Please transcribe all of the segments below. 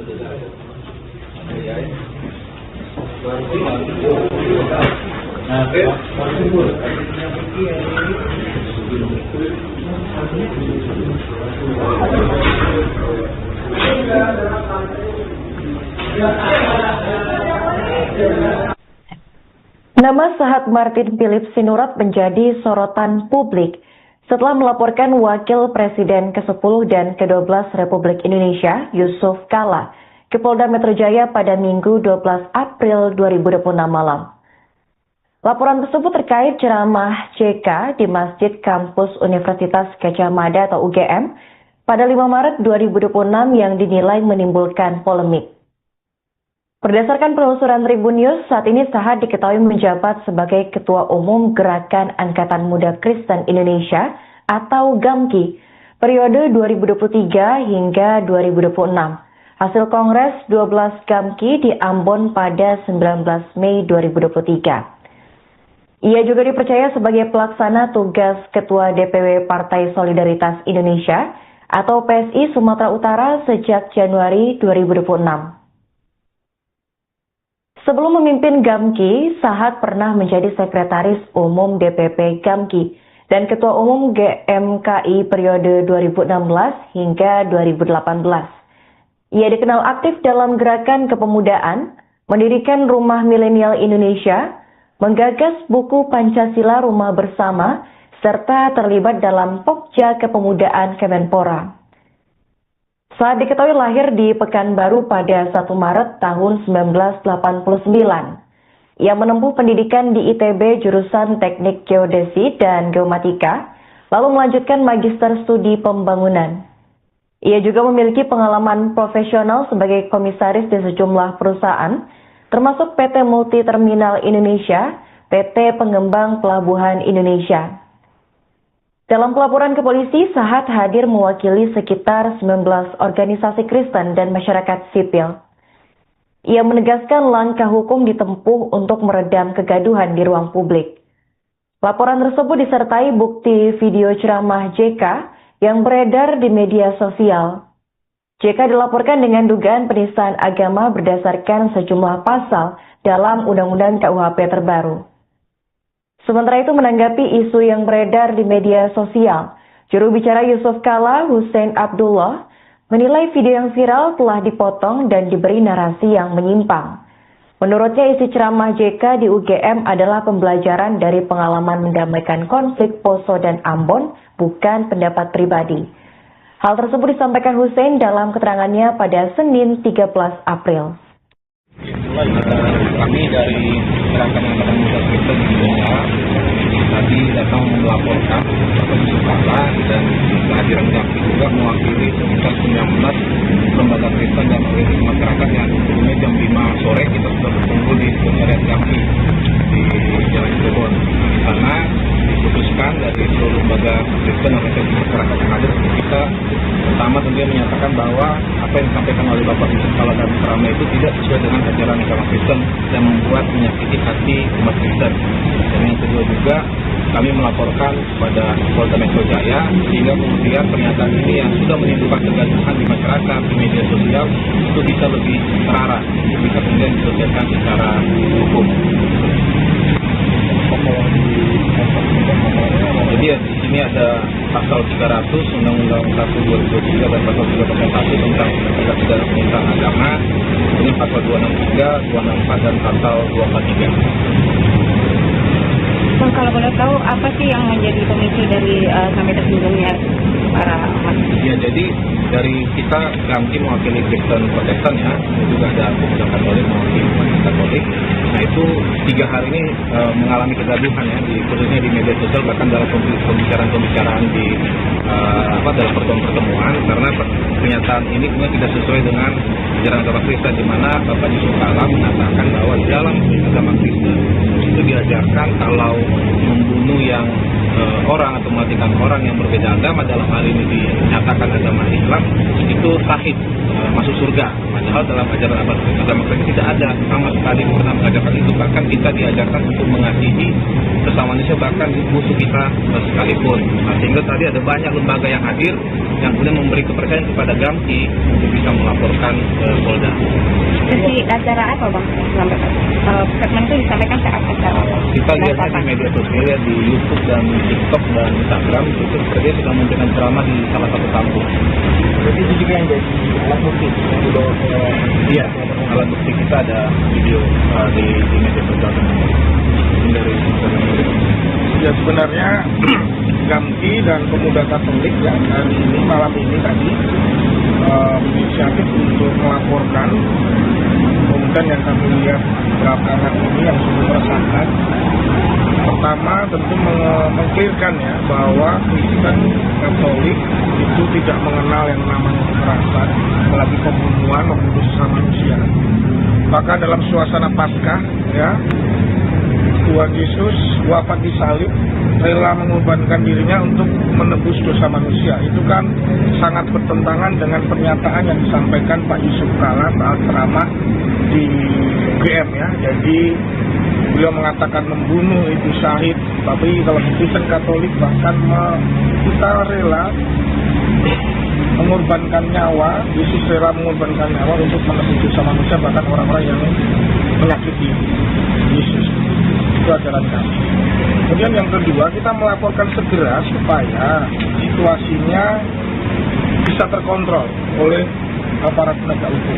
Nama Sahat Martin Philip Sinurat menjadi sorotan publik setelah melaporkan Wakil Presiden ke-10 dan ke-12 Republik Indonesia, Yusuf Kala, ke Polda Metro Jaya pada Minggu 12 April 2026 malam. Laporan tersebut terkait ceramah JK di Masjid Kampus Universitas Gadjah Mada atau UGM pada 5 Maret 2026 yang dinilai menimbulkan polemik. Berdasarkan penelusuran Tribun News, saat ini Sahat diketahui menjabat sebagai Ketua Umum Gerakan Angkatan Muda Kristen Indonesia atau GAMKI periode 2023 hingga 2026. Hasil Kongres 12 GAMKI di Ambon pada 19 Mei 2023. Ia juga dipercaya sebagai pelaksana tugas Ketua DPW Partai Solidaritas Indonesia atau PSI Sumatera Utara sejak Januari 2026. Sebelum memimpin GAMKI, Sahat pernah menjadi Sekretaris Umum DPP GAMKI dan Ketua Umum GMKI periode 2016 hingga 2018. Ia dikenal aktif dalam gerakan kepemudaan, mendirikan Rumah Milenial Indonesia, menggagas buku Pancasila Rumah Bersama, serta terlibat dalam Pokja Kepemudaan Kemenpora. Saat diketahui lahir di Pekanbaru pada 1 Maret tahun 1989. Ia menempuh pendidikan di ITB jurusan Teknik Geodesi dan Geomatika, lalu melanjutkan Magister Studi Pembangunan. Ia juga memiliki pengalaman profesional sebagai komisaris di sejumlah perusahaan, termasuk PT Multi Terminal Indonesia, PT Pengembang Pelabuhan Indonesia. Dalam pelaporan ke polisi, Sahat hadir mewakili sekitar 19 organisasi Kristen dan masyarakat sipil. Ia menegaskan langkah hukum ditempuh untuk meredam kegaduhan di ruang publik. Laporan tersebut disertai bukti video ceramah JK yang beredar di media sosial. JK dilaporkan dengan dugaan penistaan agama berdasarkan sejumlah pasal dalam Undang-Undang KUHP terbaru. Sementara itu menanggapi isu yang beredar di media sosial, juru bicara Yusuf Kala, Hussein Abdullah, menilai video yang viral telah dipotong dan diberi narasi yang menyimpang. Menurutnya isi ceramah JK di UGM adalah pembelajaran dari pengalaman mendamaikan konflik Poso dan Ambon, bukan pendapat pribadi. Hal tersebut disampaikan Hussein dalam keterangannya pada Senin 13 April. Kami dari Gerakan Angkatan Muda Kristen Indonesia tadi datang melaporkan kepada Yusuf Kala dan kehadiran GAMKI juga mewakili sekitar 19 lembaga Kristen dan organisasi masyarakat yang sebelumnya jam 5 sore kita sudah berkumpul di sekretariat GAMKI di Jalan Cirebon. Di sana diputuskan dari seluruh lembaga Kristen dan organisasi masyarakat yang hadir, kita pertama tentunya menyatakan bahwa apa yang disampaikan oleh Bapak Yusuf Kala dan ceramah itu tidak sesuai dengan ajaran agama Kristen dan membuat menyakiti hati umat Kristen. Dan yang kedua juga kami melaporkan kepada Polda Metro Jaya sehingga kemudian pernyataan ini yang sudah menimbulkan kegaduhan di masyarakat, di media sosial itu bisa lebih terarah, bisa kemudian diselesaikan secara hukum. Jadi ya, di sini ada pasal 300 Undang-Undang 1 2023 dan pasal 301 tentang tindak pidana agama, kemudian pasal 263, 264 dan pasal 243. Kalau boleh tahu apa sih yang menjadi pemicu dari sampai tersinggungnya para umat? Ya, jadi dari kita GAMKI mewakili Kristen Protestan ya, juga ada pemuda Katolik mewakili umat Katolik. Nah itu 3 hari ini mengalami kegaduhan ya, khususnya di media sosial, bahkan dalam pembicaraan di dalam pertemuan karena pernyataan ini kemudian tidak sesuai dengan ajaran agama Kristen, di mana Bapak Yusuf Kala mengatakan bahwa dalam agama Kristen itu diajarkan mengajarkan kalau membunuh yang orang atau mematikan orang yang berbeda agama, dalam hal ini dinyatakan agama Islam, itu sahih masuk surga. Padahal dalam ajaran agama Kristen tidak ada sama sekali pernah mengajarkan itu. Bahkan kita diajarkan untuk mengasihi sesama manusia, bahkan musuh kita sekalipun. Nah, sehingga tadi ada banyak lembaga yang hadir yang kemudian memberi kepercayaan kepada Gamki untuk bisa melaporkan ke Polda. Jadi acara apa Bang? Statement itu disampaikan ke acara apa? Kita lihat di media sosial, ya, di YouTube dan TikTok dan Instagram, itu seperti sedang memberikan ceramah di salah satu kampus. Jadi itu juga yang jadi alat bukti yang dibawa ke... Iya, alat bukti kita ada video di media sosial dari Ya sebenarnya Gamki dan Pemuda Katolik ya hari ini, malam ini tadi inisiatif untuk melaporkan kemudian yang kami lihat belakangan ini yang sudah meresahkan. Pertama tentu mengklirkan ya bahwa Kristen Katolik itu tidak mengenal yang namanya kekerasan, apalagi pembunuhan, membunuh sesama manusia. Maka dalam suasana Paskah ya, Tuhan Yesus wafat di salib, rela mengorbankan dirinya untuk menebus dosa manusia. Itu kan sangat bertentangan dengan pernyataan yang disampaikan Pak Yusuf Kalla saat ceramah di UGM ya. Jadi beliau mengatakan membunuh itu syahid, tapi kalau Kristen Katolik bahkan kita rela mengorbankan nyawa, Yesus rela mengorbankan nyawa untuk menebus dosa manusia, bahkan orang-orang yang menyakiti Yesus. Itu ajaran kami. Kemudian yang kedua, kita melaporkan segera supaya situasinya bisa terkontrol oleh aparat penegak hukum.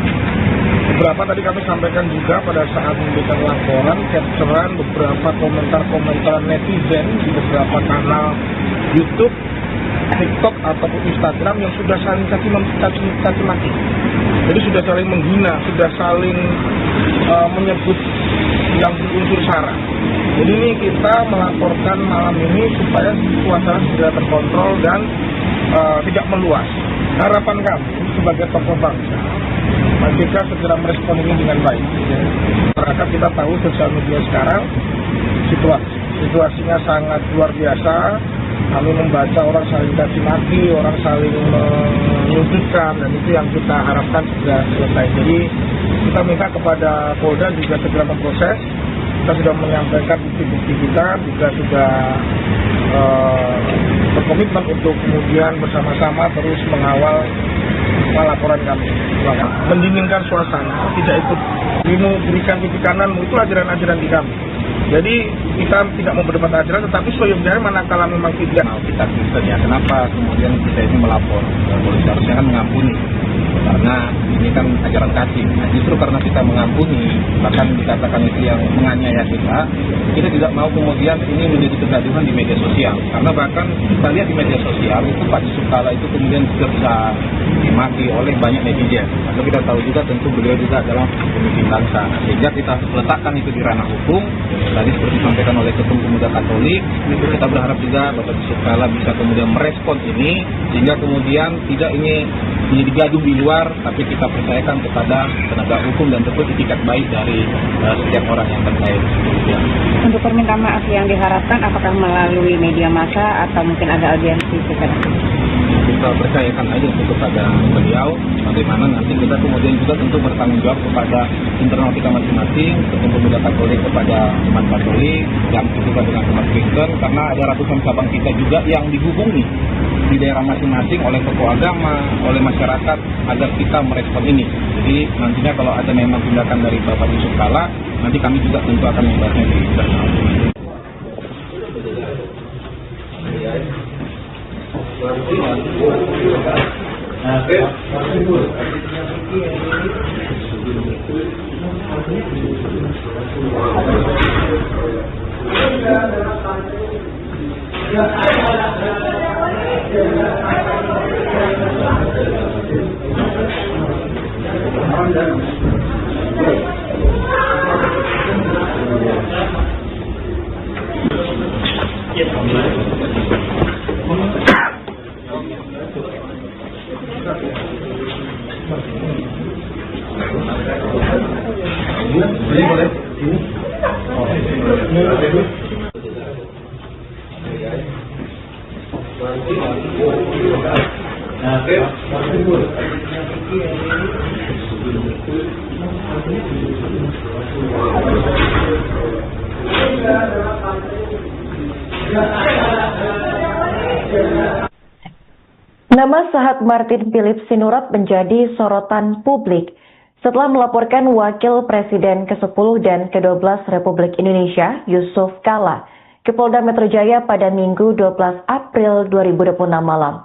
Beberapa tadi kami sampaikan juga pada saat memberikan laporan, capturean beberapa komentar-komentar netizen di beberapa kanal YouTube, TikTok ataupun Instagram yang sudah saling caci maki. Jadi sudah saling menghina, sudah saling menyebut yang berunsur sara. Jadi ini kita melaporkan malam ini supaya suasana segera terkontrol dan tidak meluas. Harapan kami sebagai tokoh bangsa, Pak JK segera merespon ini dengan baik. Masyarakat kita tahu sosial media sekarang situasinya sangat luar biasa. Kami membaca orang saling caci maki, orang saling menyudutkan, dan itu yang kita harapkan segera selesai. Jadi kita minta kepada Polda juga segera memproses. Kita sudah menyampaikan bukti-bukti kita, juga sudah berkomitmen untuk kemudian bersama-sama terus mengawal laporan kami. Mendinginkan suasana, tidak ikut berikan titik kanan, itu ajaran-ajaran di kami. Jadi kita tidak mau berdebat ajaran, tetapi seyogyanya manakala memang tidak kita Kristen ya, kenapa kemudian kita ini melapor? Polisi harusnya kan mengampuni, karena ini kan ajaran kasih. Nah, justru karena kita mengampuni, bahkan dikatakan itu yang menganiaya kita tidak mau kemudian ini menjadi kegaduhan di media sosial. Karena bahkan kita lihat di media sosial itu Pak Yusuf Kalla itu kemudian juga bisa dimaki oleh banyak netizen. Lalu kita tahu juga tentu beliau juga adalah pemimpin bangsa. Nah, sehingga kita letakkan itu di ranah hukum. Tadi seperti disampaikan oleh Ketum Pemuda Katolik, itu kita berharap juga Bapak Yusuf Kalla bisa kemudian merespon ini, sehingga kemudian tidak ini menjadi gaduh di luar, tapi kita percayakan kepada penegak hukum dan tentu itikat baik dari setiap orang yang terkait. Ya. Untuk permintaan maaf yang diharapkan, apakah melalui media massa atau mungkin ada audiensi secara kita percayakan aja kepada beliau, bagaimana nanti kita kemudian juga tentu bertanggung jawab kepada internal kita masing-masing, Ketum Pemuda Katolik kepada umat Katolik, yang juga dengan umat Kristen, karena ada ratusan cabang kita juga yang dihubungi di daerah masing-masing oleh tokoh agama, oleh masyarakat, agar kita merespon ini. Jadi nantinya kalau ada memang tindakan dari Bapak Yusuf Kalla, nanti kami juga tentu akan membahasnya di internal. Boleh? Nama Sahat Martin Philip Sinurat menjadi sorotan publik setelah melaporkan Wakil Presiden ke-10 dan ke-12 Republik Indonesia, Yusuf Kala, ke Polda Metro Jaya pada Minggu 12 April 2026 malam.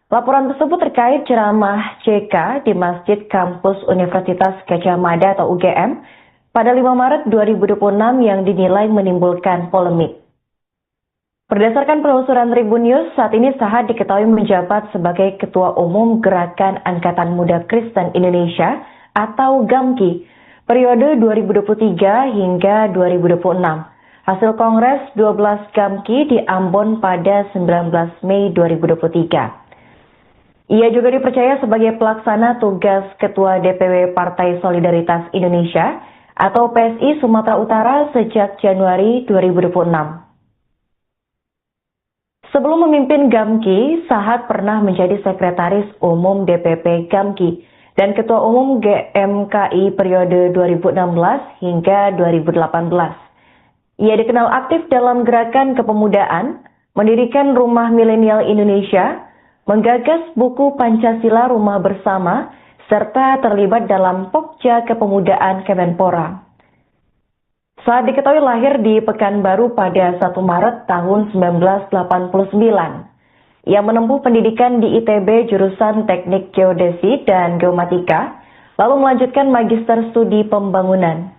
Laporan tersebut terkait ceramah JK di Masjid Kampus Universitas Gadjah Mada atau UGM pada 5 Maret 2026 yang dinilai menimbulkan polemik. Berdasarkan penelusuran Tribun News, saat ini Sahat diketahui menjabat sebagai Ketua Umum Gerakan Angkatan Muda Kristen Indonesia atau GAMKI periode 2023 hingga 2026. Hasil Kongres 12 GAMKI di Ambon pada 19 Mei 2023. Ia juga dipercaya sebagai pelaksana tugas Ketua DPW Partai Solidaritas Indonesia atau PSI Sumatera Utara sejak Januari 2026. Sebelum memimpin GAMKI, Sahat pernah menjadi Sekretaris Umum DPP GAMKI dan Ketua Umum GMKI periode 2016 hingga 2018. Ia dikenal aktif dalam gerakan kepemudaan, mendirikan Rumah Milenial Indonesia, menggagas buku Pancasila Rumah Bersama, serta terlibat dalam Pokja Kepemudaan Kemenpora. Saat diketahui lahir di Pekanbaru pada 1 Maret tahun 1989. Ia menempuh pendidikan di ITB jurusan Teknik Geodesi dan Geomatika, lalu melanjutkan Magister Studi Pembangunan.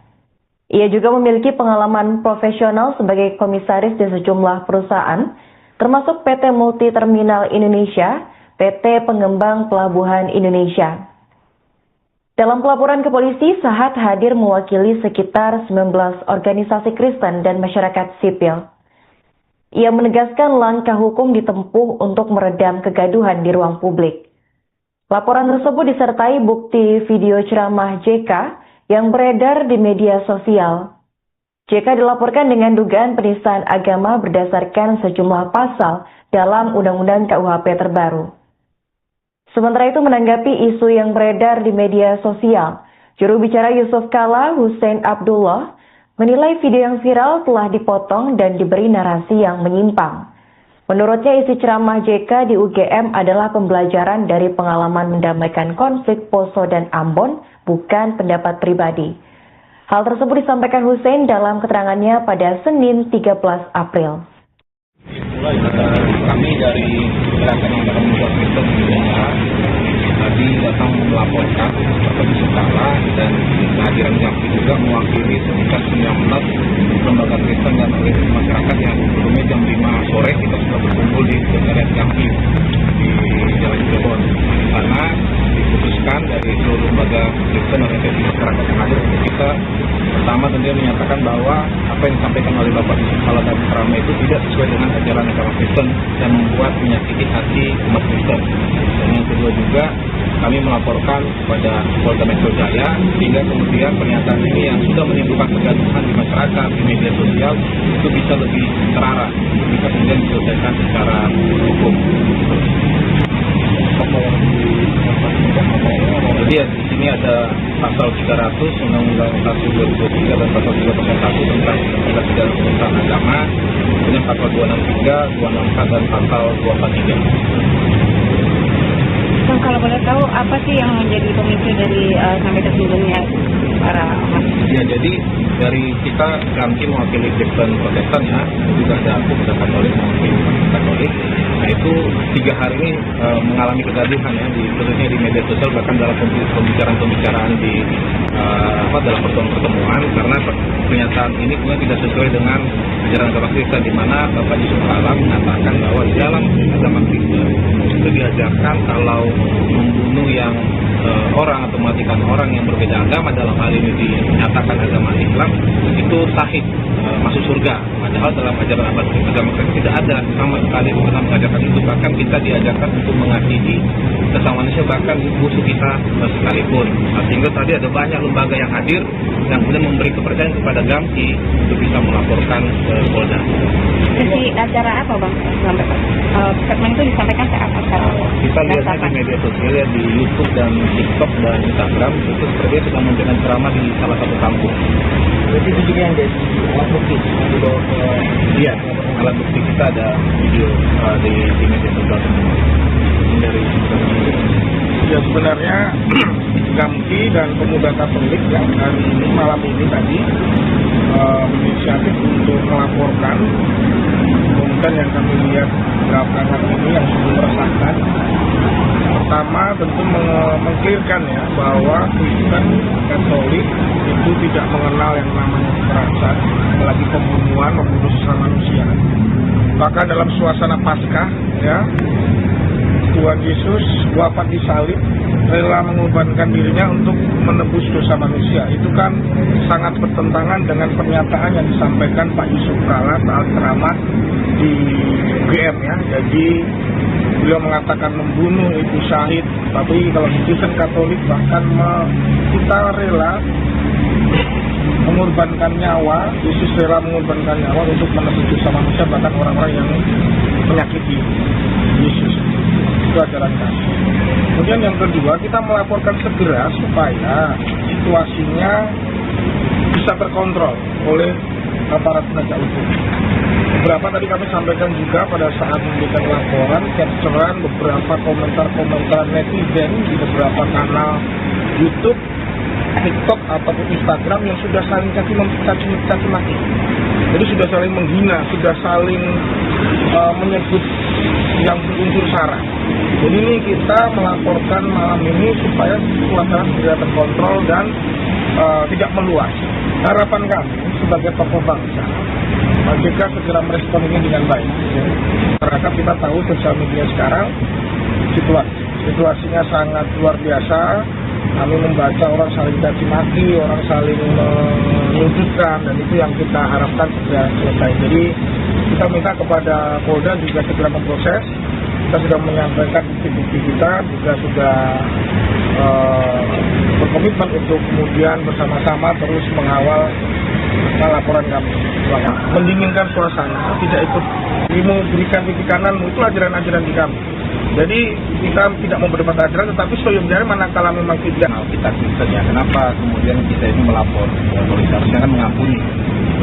Ia juga memiliki pengalaman profesional sebagai komisaris di sejumlah perusahaan, termasuk PT Multi Terminal Indonesia, PT Pengembang Pelabuhan Indonesia. Dalam pelaporan ke polisi, Sahat hadir mewakili sekitar 19 organisasi Kristen dan masyarakat sipil. Ia menegaskan langkah hukum ditempuh untuk meredam kegaduhan di ruang publik. Laporan tersebut disertai bukti video ceramah JK yang beredar di media sosial. JK dilaporkan dengan dugaan penistaan agama berdasarkan sejumlah pasal dalam Undang-Undang KUHP terbaru. Sementara itu menanggapi isu yang beredar di media sosial, juru bicara Yusuf Kala, Hussein Abdullah, menilai video yang viral telah dipotong dan diberi narasi yang menyimpang. Menurutnya isi ceramah JK di UGM adalah pembelajaran dari pengalaman mendamaikan konflik Poso dan Ambon, bukan pendapat pribadi. Hal tersebut disampaikan Hussein dalam keterangannya pada Senin 13 April. Kami dari Gerakan Angkatan Muda Kristen Indonesia tadi datang melaporkan Bapak Yusuf Kala dan kehadiran GAMKI juga mewakili sekitar 19 lembaga Kristen dan organisasi masyarakat yang sebelumnya jam 5 sore kita sudah berkumpul di sekretariat GAMKI di Jalan Cirebon, karena diputuskan dari seluruh lembaga Kristen dan organisasi masyarakat yang hadir untuk kita pertama tentunya menyatakan bahwa apa yang disampaikan oleh Bapak Yusuf Kala dan ceramah itu tidak sesuai dengan ajaran agama Kristen dan membuat menyakiti hati umat Kristen. Dan yang kedua juga kami melaporkan kepada Polda Metro Jaya sehingga kemudian pernyataan ini yang sudah menimbulkan kegaduhan di masyarakat, di media sosial itu bisa lebih terarah, bisa kemudian diselesaikan secara hukum. Jadi ya, di sini ada pasal 300 Undang-Undang 1 2023 dan pasal 301 tentang tindak pidana penistaan agama, kemudian pasal 263, 264 dan pasal 243. Nah, kalau boleh tahu apa sih yang menjadi pemicu dari sampai tersinggunnya para umat? Ya, jadi dari kita GAMKI mewakili Kristen Protestan ya, juga ada pemuda Katolik mewakili Katolik. Nah itu 3 hari ini mengalami kegaduhan ya, khususnya di media sosial, bahkan dalam pembicaraan di dalam pertemuan karena pernyataan ini kemudian tidak sesuai dengan ajaran agama Kristen, di mana Bapak Yusuf Kala mengatakan bahwa di dalam agama Kristen itu diajarkan kalau membunuh yang orang atau mematikan orang yang berbeda agama, dalam hal ini dinyatakan agama Islam, itu sahih masuk surga. Padahal dalam ajaran agama kita tidak ada sama sekali kita mengajarkan itu. Bahkan kita diajarkan untuk mengasihi sesama manusia, bahkan musuh kita sekalipun. Nah, sehingga tadi ada banyak lembaga yang hadir yang kemudian memberi kepercayaan kepada Gamki untuk bisa melaporkan ke Polda. Sesi acara apa Bang? Statement itu disampaikan ke apa sekarang? Kita lihat di media sosial ya, di YouTube dan TikTok dan Instagram itu seperti sedang memberikan ceramah di salah satu kampung. Jadi video yang dari alat bukti dibawa ke Iya, alat bukti kita ada video di media sosial dari ya sebenarnya Gamki dan Pemuda Katolik yang hari ini malam ini tadi inisiatif untuk melaporkan kemudian yang kami lihat belakangan ini yang sungguh meresahkan. Pertama tentu mengklirkan ya bahwa Kristen Katolik itu tidak mengenal yang namanya kekerasan, apalagi pembunuhan, membunuh sesama manusia. Bahkan dalam suasana Paskah ya, Tuhan Yesus wafat di salib, rela mengorbankan dirinya untuk menebus dosa manusia. Itu kan sangat bertentangan dengan pernyataan yang disampaikan Pak Yusuf Kalla saat ceramah di UGM ya. Jadi beliau mengatakan membunuh itu syahid, tapi kalau Kristen Katolik bahkan kita rela mengorbankan nyawa, Yesus rela mengorbankan nyawa untuk menebus dosa manusia, bahkan orang-orang yang menyakiti Yesus. Itu ajaran kami. Kemudian yang kedua, kita melaporkan segera supaya situasinya bisa terkontrol oleh aparat penegak hukum. Beberapa tadi kami sampaikan juga pada saat memberikan laporan, capturean beberapa komentar-komentar netizen di beberapa kanal YouTube, TikTok ataupun Instagram yang sudah saling caci maki. Jadi sudah saling menghina, sudah saling menyebut yang berunsur sara. Jadi ini kita melaporkan malam ini supaya suasana segera terkontrol dan tidak meluas. Harapan kami sebagai tokoh bangsa, Pak JK segera merespon ini dengan baik. Masyarakat kita tahu sosial media sekarang situasinya sangat luar biasa. Kami membaca orang saling caci maki, orang saling menyudutkan, dan itu yang kita harapkan segera selesai. Jadi kita minta kepada Polda juga segera memproses. Kita sudah menyampaikan bukti-bukti kita, juga sudah berkomitmen untuk kemudian bersama-sama terus mengawal laporan kami. Mendinginkan suasana, tidak ikut memberikan titik kanan, itu ajaran-ajaran di kami. Jadi kita tidak mau berdebat ajaran, tetapi seyogyanya manakala memang tidak. Kita Kristen ya, kenapa kemudian kita ini melapor? Harusnya kan mengampuni,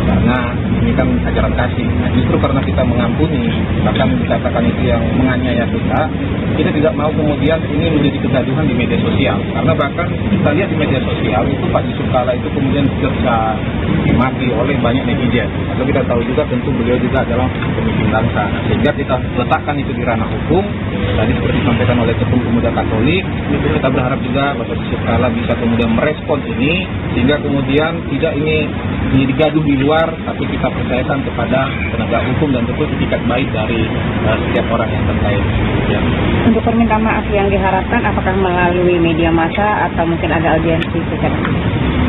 karena ini kan ajaran kasih. Nah, justru karena kita mengampuni, bahkan dikatakan itu yang menganiaya kita tidak mau kemudian ini menjadi kegaduhan di media sosial. Karena bahkan kita lihat di media sosial itu Pak Yusuf Kalla itu kemudian tersa dimaki oleh banyak netizen. Atau kita tahu juga tentu beliau juga adalah pemimpin bangsa. Nah, sehingga kita letakkan itu di ranah hukum. Tadi seperti disampaikan oleh Ketua Pemuda Katolik, kita berharap juga Bapak Yusuf Kalla bisa kemudian merespon ini, sehingga kemudian tidak ini menjadi gaduh di luar, tapi kita percayakan kepada penegak hukum dan tentu itikat baik dari setiap orang yang terkait. Ya. Untuk permintaan maaf yang diharapkan, apakah melalui media massa atau mungkin ada audiensi secara?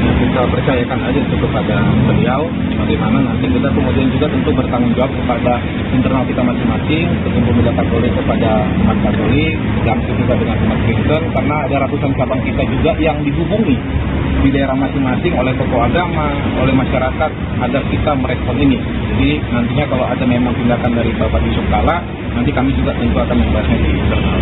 Kita percayakan aja itu kepada beliau, bagaimana nanti kita kemudian juga tentu bertanggung jawab kepada internal kita masing-masing, Ketua Pemuda Katolik kepada umat Katolik, Gamki juga dengan umat Kristen, karena ada ratusan cabang kita juga yang dihubungi di daerah masing-masing oleh tokoh agama, oleh masyarakat, agar kita merespon ini. Jadi nantinya kalau ada memang tindakan dari Bapak Yusuf Kalla, nanti kami juga tentu akan membahasnya di internal.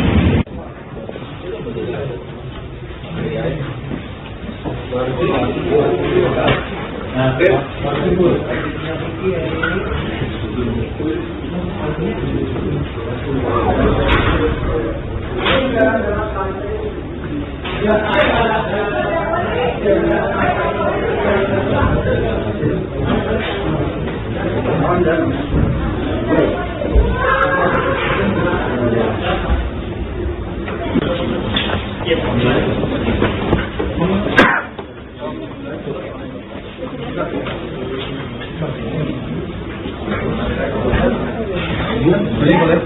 Boleh?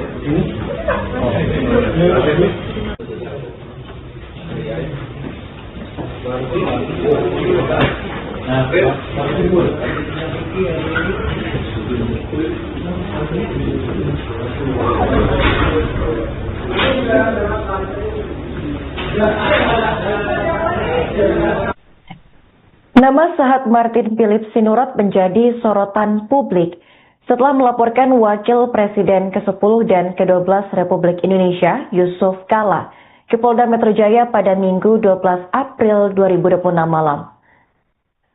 Nama Sahat Martin Philip Sinurat menjadi sorotan publik setelah melaporkan Wakil Presiden ke-10 dan ke-12 Republik Indonesia, Yusuf Kala, ke Polda Metro Jaya pada Minggu 12 April 2026 malam.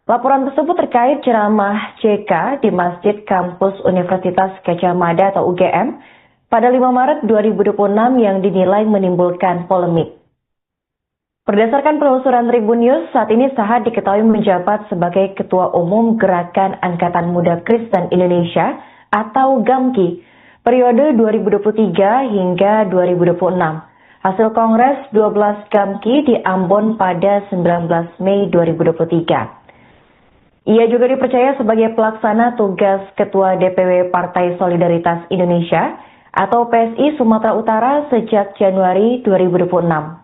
Laporan tersebut terkait ceramah JK di Masjid Kampus Universitas Gadjah Mada atau UGM pada 5 Maret 2026 yang dinilai menimbulkan polemik. Berdasarkan penelusuran Tribun News, saat ini Sahat diketahui menjabat sebagai Ketua Umum Gerakan Angkatan Muda Kristen Indonesia atau GAMKI periode 2023 hingga 2026. Hasil Kongres 12 GAMKI di Ambon pada 19 Mei 2023. Ia juga dipercaya sebagai pelaksana tugas Ketua DPW Partai Solidaritas Indonesia atau PSI Sumatera Utara sejak Januari 2026.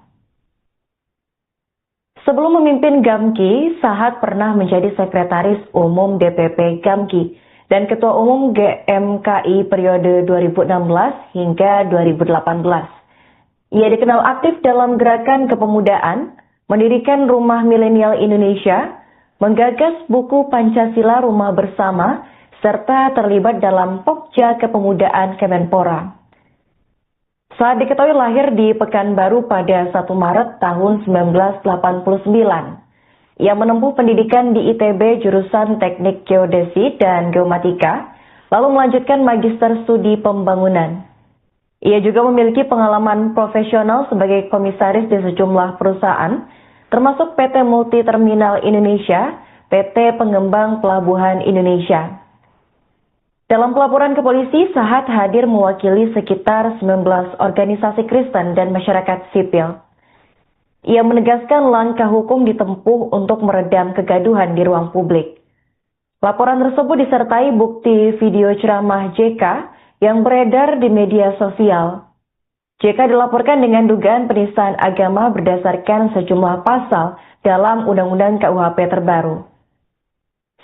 Sebelum memimpin GAMKI, Sahat pernah menjadi Sekretaris Umum DPP GAMKI dan Ketua Umum GMKI periode 2016 hingga 2018. Ia dikenal aktif dalam gerakan kepemudaan, mendirikan Rumah Milenial Indonesia, menggagas buku Pancasila Rumah Bersama, serta terlibat dalam Pokja Kepemudaan Kemenpora. Saat diketahui lahir di Pekanbaru pada 1 Maret tahun 1989. Ia menempuh pendidikan di ITB jurusan Teknik Geodesi dan Geomatika, lalu melanjutkan Magister Studi Pembangunan. Ia juga memiliki pengalaman profesional sebagai komisaris di sejumlah perusahaan, termasuk PT Multi Terminal Indonesia, PT Pengembang Pelabuhan Indonesia. Dalam pelaporan ke polisi, Sahat hadir mewakili sekitar 19 organisasi Kristen dan masyarakat sipil. Ia menegaskan langkah hukum ditempuh untuk meredam kegaduhan di ruang publik. Laporan tersebut disertai bukti video ceramah JK yang beredar di media sosial. JK dilaporkan dengan dugaan penistaan agama berdasarkan sejumlah pasal dalam Undang-Undang KUHP terbaru.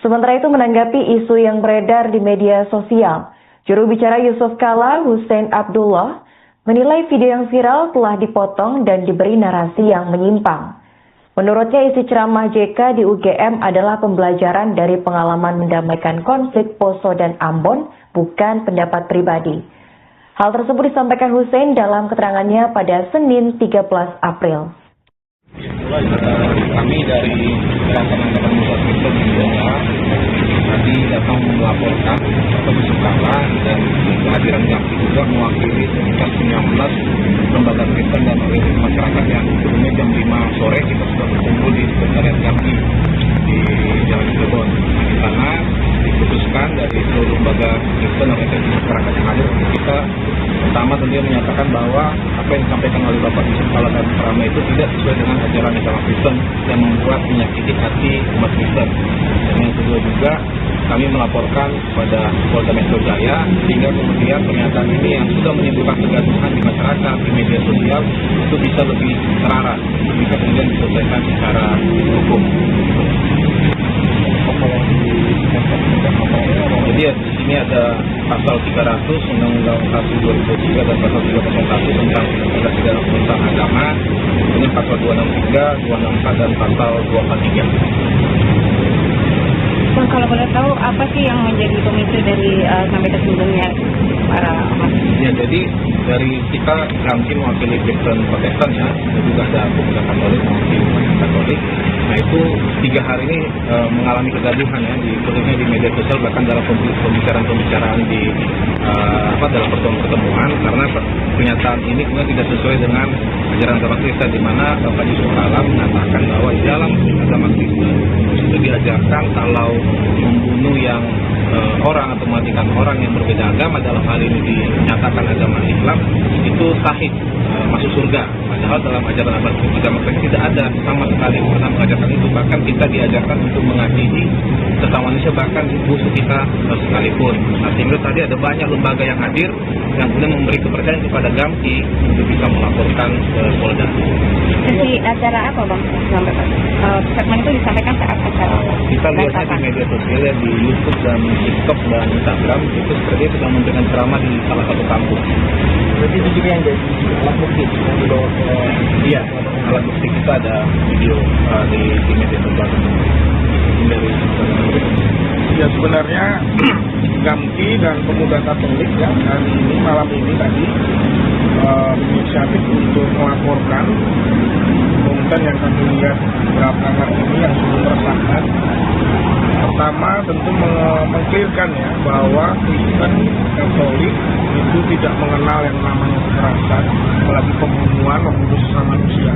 Sementara itu menanggapi isu yang beredar di media sosial, juru bicara Yusuf Kala, Hussein Abdullah, menilai video yang viral telah dipotong dan diberi narasi yang menyimpang. Menurutnya isi ceramah JK di UGM adalah pembelajaran dari pengalaman mendamaikan konflik Poso dan Ambon, bukan pendapat pribadi. Hal tersebut disampaikan Hussein dalam keterangannya pada Senin 13 April. Kami dari Gerakan Angkatan Muda Kristen Indonesia tadi datang melaporkan Yusuf Kala dan kehadiran GAMKI juga mewakili sekitar 19 lembaga Kristen dan organisasi masyarakat yang sebelumnya jam 5 sore kita sudah berkumpul di sekretariat GAMKI di Jalan Cirebon. Di sana diputuskan dari seluruh lembaga Kristen dan organisasi masyarakat yang hadir untuk kita pertama tentunya menyatakan bahwa apa yang disampaikan oleh Bapak Yusuf Kala dan Prama itu tidak sesuai dengan ajaran agama Kristen yang membuat menyakiti hati umat Kristen. Dan yang kedua juga kami melaporkan kepada Polda Metro Jaya sehingga kemudian pernyataan ini yang sudah menimbulkan kegaduhan di masyarakat, di media sosial itu bisa lebih terarah, bisa kemudian diselesaikan secara hukum. Jadi ya, di sini ada pasal 300 Undang-Undang 1 2003 dan pasal 301 tentang tindak pidana penodaan agama, kemudian pasal 263, 264 dan pasal 243. Bang, kalau boleh tahu apa sih yang menjadi pemicu dari sampai tersinggunnya para umat? Ya, jadi dari kita GAMKI mewakili Kristen Protestan ya, dan juga ada pemuda Katolik mewakili umat Katolik. Nah itu 3 hari ini mengalami kegaduhan ya, khususnya di media sosial bahkan dalam pembicaraan di dalam pertemuan karena pernyataan ini kemudian tidak sesuai dengan ajaran agama Kristen, di mana Bapak Yusuf Kala mengatakan bahwa di dalam agama Kristen itu diajarkan kalau membunuh yang orang atau mematikan orang yang berbeda agama, dalam hal ini dinyatakan agama Islam, itu sahih masuk surga. Padahal dalam ajaran agama Kristen tidak ada sama sekali pernah mengajarkan itu. Bahkan kita diajarkan untuk mengasihi sesama manusia Indonesia, bahkan musuh kita sekalipun. Nah, sehingga tadi ada banyak lembaga yang hadir yang kemudian memberi kepercayaan kepada Gamki untuk bisa melaporkan ke Polda. Sesi acara apa Bang? Segmen itu disampaikan saat acara. Kita lihatnya di media sosial, ya, di YouTube dan TikTok dan Instagram, itu seperti sedang memberikan ceramah di salah satu kampus. Jadi di sini yang jadi alat bukti yang dibawa ke Iya, alat bukti kita ada video di media sosial dari. Ya sebenarnya Gamki dan Pemuda Katolik yang hari ini malam ini tadi inisiatif untuk melaporkan konten yang kami lihat belakangan ini yang cukup meresahkan. Pertama tentu mengklirkan ya bahwa Kristen Katolik itu tidak mengenal yang namanya kekerasan, apalagi pembunuhan, membunuh sesama manusia.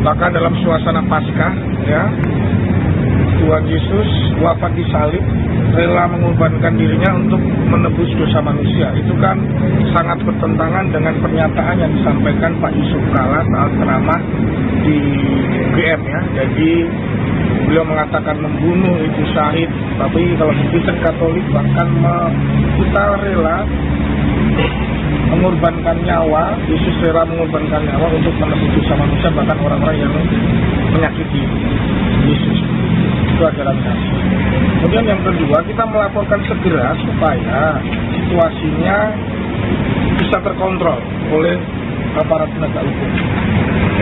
Bahkan dalam suasana Paskah ya, Tuhan Yesus wafat di salib, rela mengorbankan dirinya untuk menebus dosa manusia. Itu kan sangat bertentangan dengan pernyataan yang disampaikan Pak Yusuf Kalla saat ceramah di UGM ya. Jadi beliau mengatakan membunuh itu syahid, tapi kalau Kristen Katolik bahkan kita rela mengorbankan nyawa, Yesus rela mengorbankan nyawa untuk menebus dosa manusia, bahkan orang-orang yang menyakiti Yesus. Itu adalah kasih. Kemudian yang kedua, kita melaporkan segera supaya situasinya bisa terkontrol oleh aparat penegak hukum.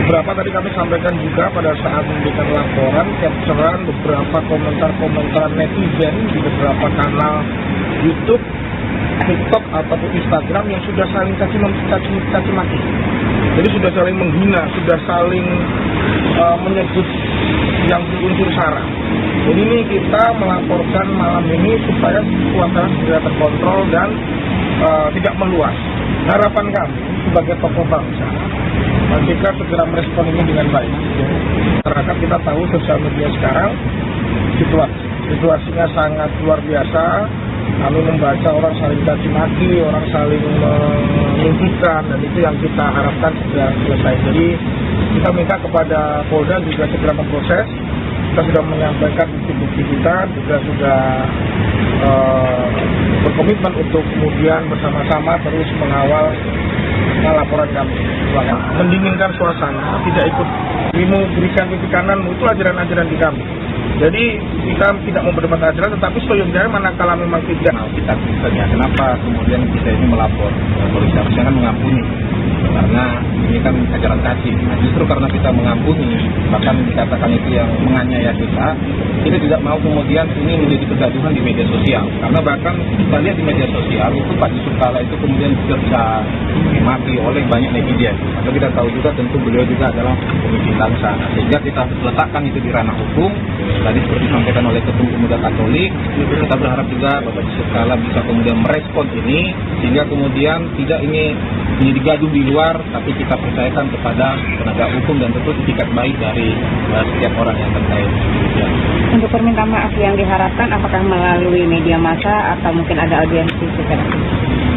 Beberapa tadi kami sampaikan juga pada saat memberikan laporan, capturean beberapa komentar-komentar netizen di beberapa kanal YouTube, TikTok ataupun Instagram yang sudah saling caci maki. Jadi sudah saling menghina, sudah saling menyebut yang berunsur sara. Jadi ini kita melaporkan malam ini supaya suasana segera terkontrol dan tidak meluas. Harapan kami sebagai tokoh bangsa, jika segera merespon ini dengan baik. Masyarakat kita tahu sosial media sekarang situasinya sangat luar biasa. Kami membaca orang saling caci maki, orang saling menunjukkan, dan itu yang kita harapkan segera selesai. Jadi kita minta kepada Polda juga segera memproses. Kita sudah menyampaikan bukti-bukti kita, juga sudah berkomitmen untuk kemudian bersama-sama terus mengawal laporan kami. Mendinginkan suasana, tidak ikut berikan titik kanan, itu ajaran-ajaran di kami. Jadi kita tidak mau berdebat ajaran, tetapi seyogyanya manakala memang tidak. Kita tanya kenapa kemudian kita ini melapor, polisi harusnya kan mengampuni, karena ini kan ajaran caci. Nah, justru karena kita mengampuni, bahkan dikatakan itu yang menganiaya kita tidak mau kemudian ini menjadi kegaduhan di media sosial. Karena bahkan kita lihat di media sosial itu Pak Yusuf Kalla itu kemudian dicerca, dimaki oleh banyak netizen. Atau kita tahu juga tentu beliau juga adalah pemimpin bangsa. Nah, sehingga kita letakkan itu di ranah hukum. Tadi seperti disampaikan oleh Ketua Pemuda Katolik, kita berharap juga Bapak Yusuf Kalla bisa kemudian merespon ini, sehingga kemudian tidak ini menjadi gaduh di luar, tapi kita percayakan kepada penegak hukum dan tentu itikat baik dari setiap orang yang terkait. Ya. Untuk permintaan maaf yang diharapkan, apakah melalui media massa atau mungkin ada audiensi segera?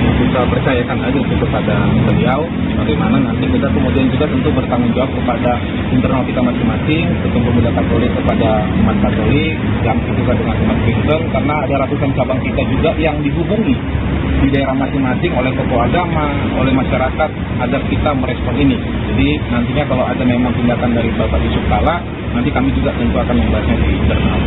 Kita percayakan aja itu kepada beliau, bagaimana nanti kita kemudian juga tentu bertanggung jawab kepada internal kita masing-masing, Ketua Pemuda Katolik kepada umat Katolik, yang juga dengan umat Kristen, karena ada ratusan cabang kita juga yang dihubungi di daerah masing-masing oleh tokoh agama, oleh masyarakat, agar kita merespon ini. Jadi nantinya kalau ada memang tindakan dari Bapak Yusuf Kalla, nanti kami juga tentu akan membahasnya di internal.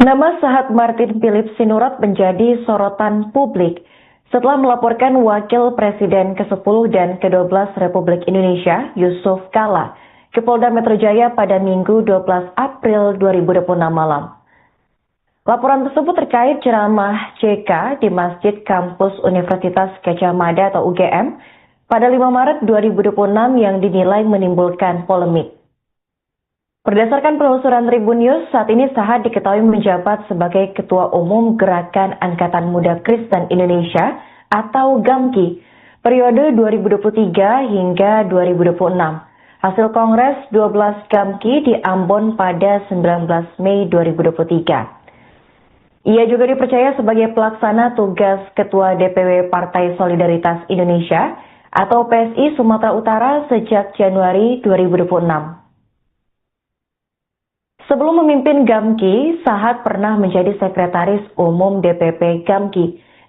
Nama Sahat Martin Philip Sinurat menjadi sorotan publik setelah melaporkan Wakil Presiden ke-10 dan ke-12 Republik Indonesia, Yusuf Kala, ke Polda Metro Jaya pada Minggu 12 April 2026 malam. Laporan tersebut terkait ceramah JK di Masjid Kampus Universitas Gadjah Mada atau UGM pada 5 Maret 2026 yang dinilai menimbulkan polemik. Berdasarkan penelusuran Tribun News, saat ini Sahat diketahui menjabat sebagai Ketua Umum Gerakan Angkatan Muda Kristen Indonesia atau GAMKI periode 2023 hingga 2026. Hasil Kongres 12 GAMKI di Ambon pada 19 Mei 2023. Ia juga dipercaya sebagai pelaksana tugas Ketua DPW Partai Solidaritas Indonesia atau PSI Sumatera Utara sejak Januari 2026. Sebelum memimpin GAMKI, Sahat pernah menjadi Sekretaris Umum DPP GAMKI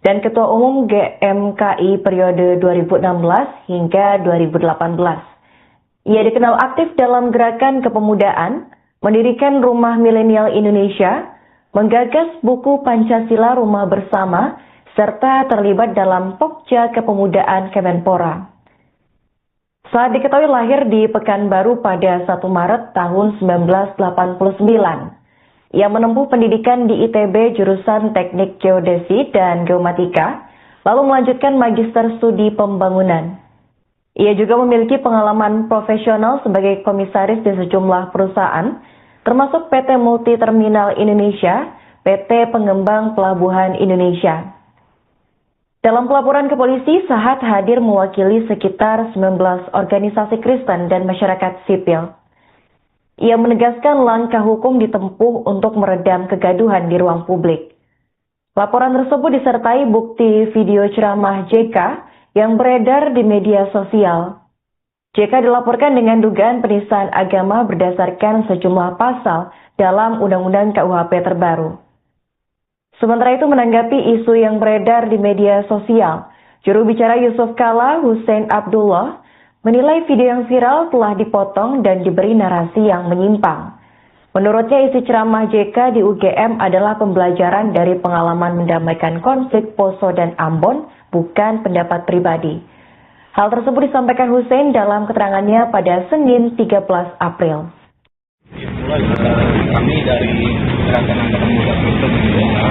dan Ketua Umum GMKI periode 2016 hingga 2018. Ia dikenal aktif dalam gerakan kepemudaan, mendirikan Rumah Milenial Indonesia, menggagas buku Pancasila Rumah Bersama, serta terlibat dalam Pokja Kepemudaan Kemenpora. Saat diketahui lahir di Pekanbaru pada 1 Maret tahun 1989. Ia menempuh pendidikan di ITB jurusan Teknik Geodesi dan Geomatika, lalu melanjutkan Magister Studi Pembangunan. Ia juga memiliki pengalaman profesional sebagai komisaris di sejumlah perusahaan, termasuk PT Multi Terminal Indonesia, PT Pengembang Pelabuhan Indonesia. Dalam pelaporan ke polisi, Sahat hadir mewakili sekitar 19 organisasi Kristen dan masyarakat sipil. Ia menegaskan langkah hukum ditempuh untuk meredam kegaduhan di ruang publik. Laporan tersebut disertai bukti video ceramah JK yang beredar di media sosial. JK dilaporkan dengan dugaan penistaan agama berdasarkan sejumlah pasal dalam Undang-Undang KUHP terbaru. Sementara itu menanggapi isu yang beredar di media sosial, juru bicara Yusuf Kala, Hussein Abdullah, menilai video yang viral telah dipotong dan diberi narasi yang menyimpang. Menurutnya isi ceramah JK di UGM adalah pembelajaran dari pengalaman mendamaikan konflik Poso dan Ambon, bukan pendapat pribadi. Hal tersebut disampaikan Hussein dalam keterangannya pada Senin 13 April. Kami dari Gerakan Angkatan Muda Kristen Indonesia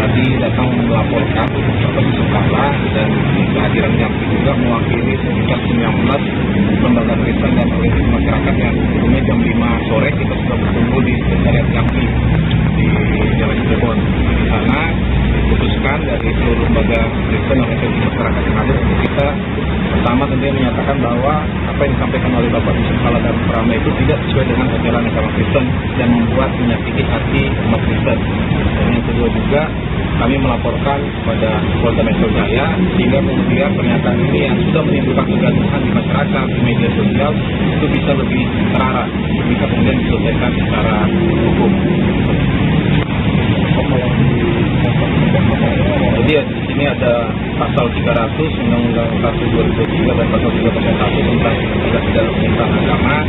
tadi datang melaporkan Bapak Yusuf Kala dan kehadiran GAMKI juga mewakili sekitar 19 lembaga Kristen dan organisasi masyarakat yang sebelumnya jam 5 sore kita sudah berkumpul di sekretariat GAMKI di Jalan Cirebon. Di sana diputuskan dari seluruh lembaga Kristen dan organisasi masyarakat yang ada untuk kita pertama tentunya menyatakan bahwa apa yang disampaikan oleh Bapak Yusuf Kala dan Prama itu tidak sesuai dengan ajaran agama Kristen dan membuat menyakiti hati umat Kristen. Dan yang kedua juga kami melaporkan kepada Polda Metro Jaya sehingga kemudian pernyataan ini yang sudah menimbulkan kegaduhan di masyarakat, di media sosial itu bisa lebih terarah, bisa kemudian diselesaikan secara hukum. Jadi di sini ada pasal 300 Undang-Undang 1 2003 dan pasal 301 tentang tindak pidana penistaan agama,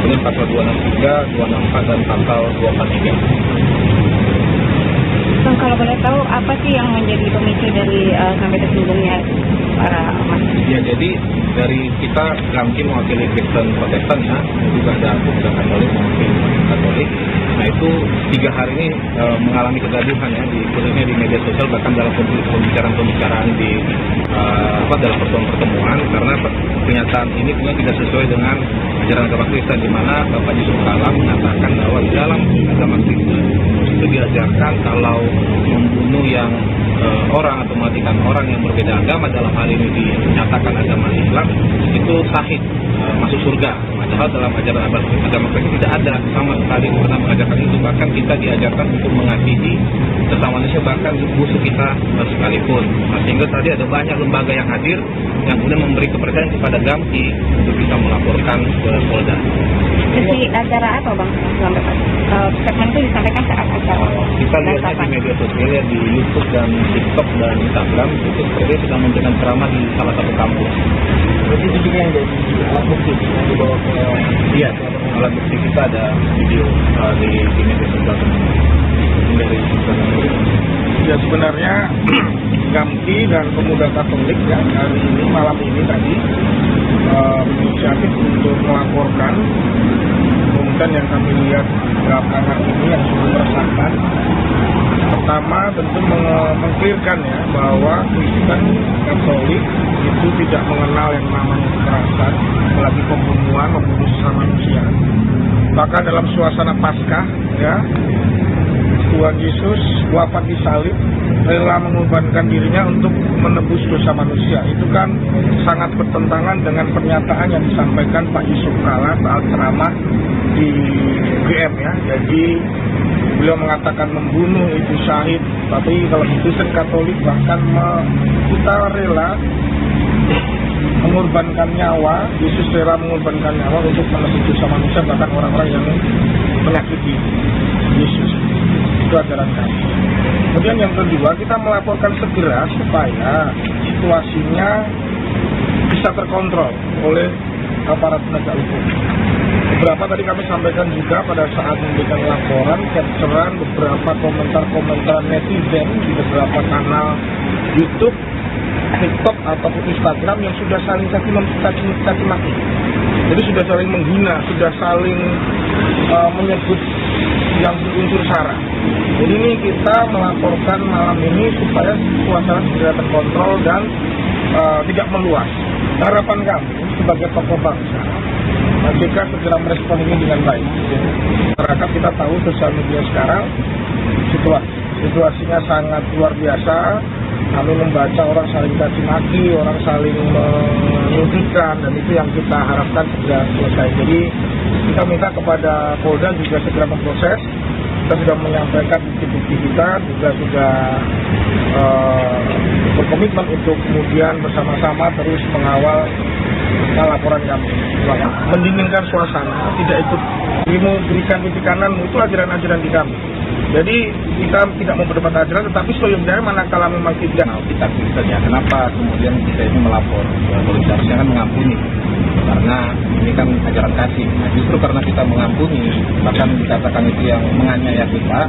kemudian pasal 263, 264 dan pasal 243. Bang, kalau boleh tahu apa sih yang menjadi pemicu dari sampai tersinggunnya para umat? Ya, jadi dari kita GAMKI mewakili Kristen Protestan ya, juga ada pemuda Katolik mewakili Katolik. Nah itu 3 hari ini mengalami kegaduhan ya, khususnya di media sosial bahkan dalam pembicaraan di dalam pertemuan karena pernyataan ini punya tidak sesuai dengan ajaran agama Kristen di mana Bapak Yusuf Kala mengatakan bahwa di dalam agama Kristen itu diajarkan kalau membunuh yang orang atau mematikan orang yang berbeda agama, dalam hal ini dinyatakan agama Islam, itu sahih masuk surga. Padahal dalam ajaran agama Kristen tidak ada sama sekali pernah mengajarkan itu. Bahkan kita diajarkan untuk mengasihi sesama manusia, bahkan musuh kita sekalipun. Nah, sehingga tadi ada banyak lembaga yang hadir yang kemudian memberi kepercayaan kepada GAMKI untuk bisa melaporkan ke Polda. Isi acara apa Bang? statement itu disampaikan saat acara. Kita lihatnya di media sosial ya, di YouTube dan TikTok dan Instagram itu sepertinya sedang memberikan ceramah di salah satu kampus. Jadi itu juga yang jadi alat bukti yang dibawa ke Iya, alat bukti kita ada video di media sosial dari ya sebenarnya Gamki dan Pemuda Katolik ya hari ini malam ini tadi inisiatif untuk melaporkan kemudian yang kami lihat belakangan ini yang sudah meresahkan. Pertama tentu mengklirkan ya bahwa Kristen Katolik itu tidak mengenal yang namanya kekerasan, apalagi pembunuhan, membunuh sesama manusia. Bahkan dalam suasana Paskah ya, Tuhan Yesus wafat di salib, rela mengorbankan dirinya untuk menebus dosa manusia. Itu kan sangat bertentangan dengan pernyataan yang disampaikan Pak Yusuf Kalla saat ceramah di UGM ya. Jadi beliau mengatakan membunuh itu syahid, tapi kalau Kristen Katolik bahkan kita rela mengorbankan nyawa, Yesus rela mengorbankan nyawa untuk menebus dosa manusia, bahkan orang-orang yang menyakiti Yesus. Itu ajaran kami. Kemudian yang kedua, kita melaporkan segera supaya situasinya bisa terkontrol oleh aparat penegak hukum. Beberapa tadi kami sampaikan juga pada saat memberikan laporan, capturean beberapa komentar-komentar netizen di beberapa kanal YouTube, TikTok ataupun Instagram yang sudah saling caci maki. Jadi sudah saling menghina, sudah saling menyebut yang berunsur sara. Jadi ini kita melaporkan malam ini supaya suasana segera terkontrol dan tidak meluas. Harapan kami sebagai tokoh bangsa, JK segera merespon ini dengan baik. Masyarakat kita tahu sosial media sekarang situasinya sangat luar biasa. Kami membaca orang saling caci maki, orang saling menyudutkan, dan itu yang kita harapkan segera selesai. Jadi kita minta kepada Polda juga segera memproses. Kita sudah menyampaikan bukti-bukti kita, juga sudah berkomitmen untuk kemudian bersama-sama terus mengawal laporan kami. Mendinginkan suasana, tidak ikut berikan titik kanan, itu ajaran-ajaran di kami. Jadi kita tidak mau berdebat ajaran, tetapi seyogyanya manakala memang tidak. Kita saja, kenapa kemudian kita ini melapor? Polisi harusnya kan mengampuni, karena ini kan ajaran kasih. Nah, justru karena kita mengampuni, bahkan dikatakan itu yang menganiaya kita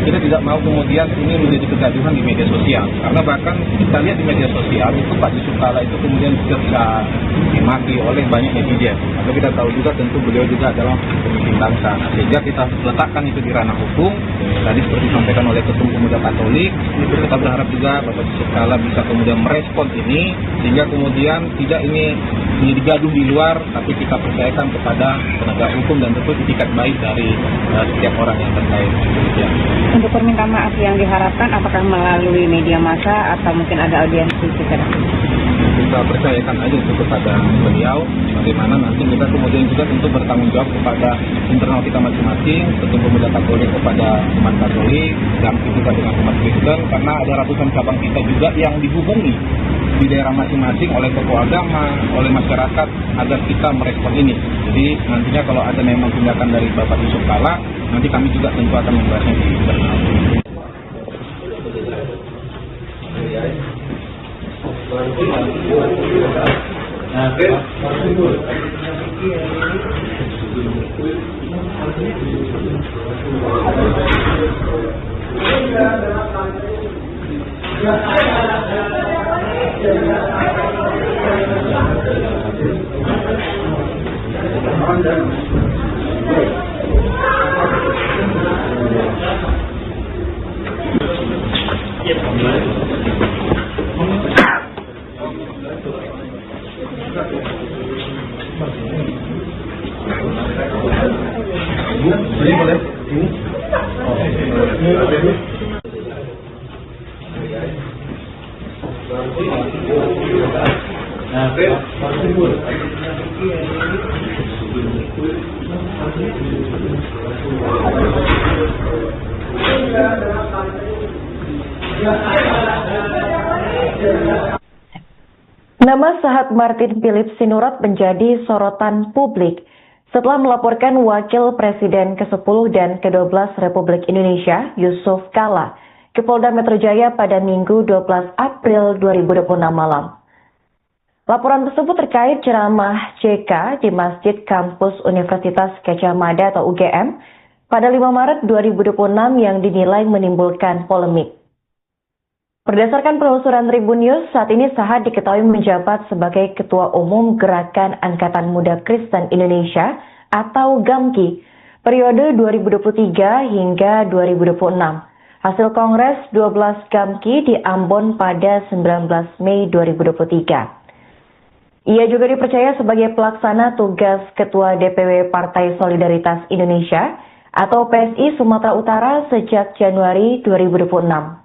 tidak mau kemudian ini menjadi kegaduhan di media sosial. Karena bahkan kita lihat di media sosial itu Pak Yusuf Kalla itu kemudian dicerca, dimaki oleh banyak netizen. Tapi kita tahu juga tentu beliau juga adalah pemimpin bangsa. Nah, sehingga kita letakkan itu di ranah hukum. Tadi seperti disampaikan oleh Ketua Pemuda Katolik, kita berharap juga Bapak Yusuf Kalla bisa kemudian merespon ini, sehingga kemudian tidak ini menjadi gaduh di luar, tapi kita percayakan kepada penegak hukum dan tentu itikat baik dari setiap orang yang terkait. Ya. Untuk permintaan maaf yang diharapkan, apakah melalui media massa atau mungkin ada audiensi segera? Kita percayakan aja itu kepada beliau, bagaimana nanti kita kemudian juga tentu bertanggung jawab kepada internal kita masing-masing, Ketua Pemuda Katolik kepada umat Katolik, dan kita dengan umat Kristen, karena ada ratusan cabang kita juga yang dihubungi di daerah masing-masing oleh tokoh agama, oleh masyarakat, agar kita merespon ini. Jadi nantinya kalau ada memang tindakan dari Bapak Yusuf Kalla, nanti kami juga tentu akan membahasnya di internal. Nama Sahat Martin Philip Sinurat menjadi sorotan publik Setelah melaporkan Wakil Presiden ke-10 dan ke-12 Republik Indonesia, Yusuf Kala, ke Polda Metro Jaya pada Minggu 12 April 2026 malam. Laporan tersebut terkait ceramah JK di Masjid Kampus Universitas Gadjah Mada atau UGM pada 5 Maret 2026 yang dinilai menimbulkan polemik. Berdasarkan penelusuran Tribun News, saat ini Sahat diketahui menjabat sebagai Ketua Umum Gerakan Angkatan Muda Kristen Indonesia atau GAMKI periode 2023 hingga 2026. Hasil Kongres 12 GAMKI di Ambon pada 19 Mei 2023. Ia juga dipercaya sebagai pelaksana tugas Ketua DPW Partai Solidaritas Indonesia atau PSI Sumatera Utara sejak Januari 2026.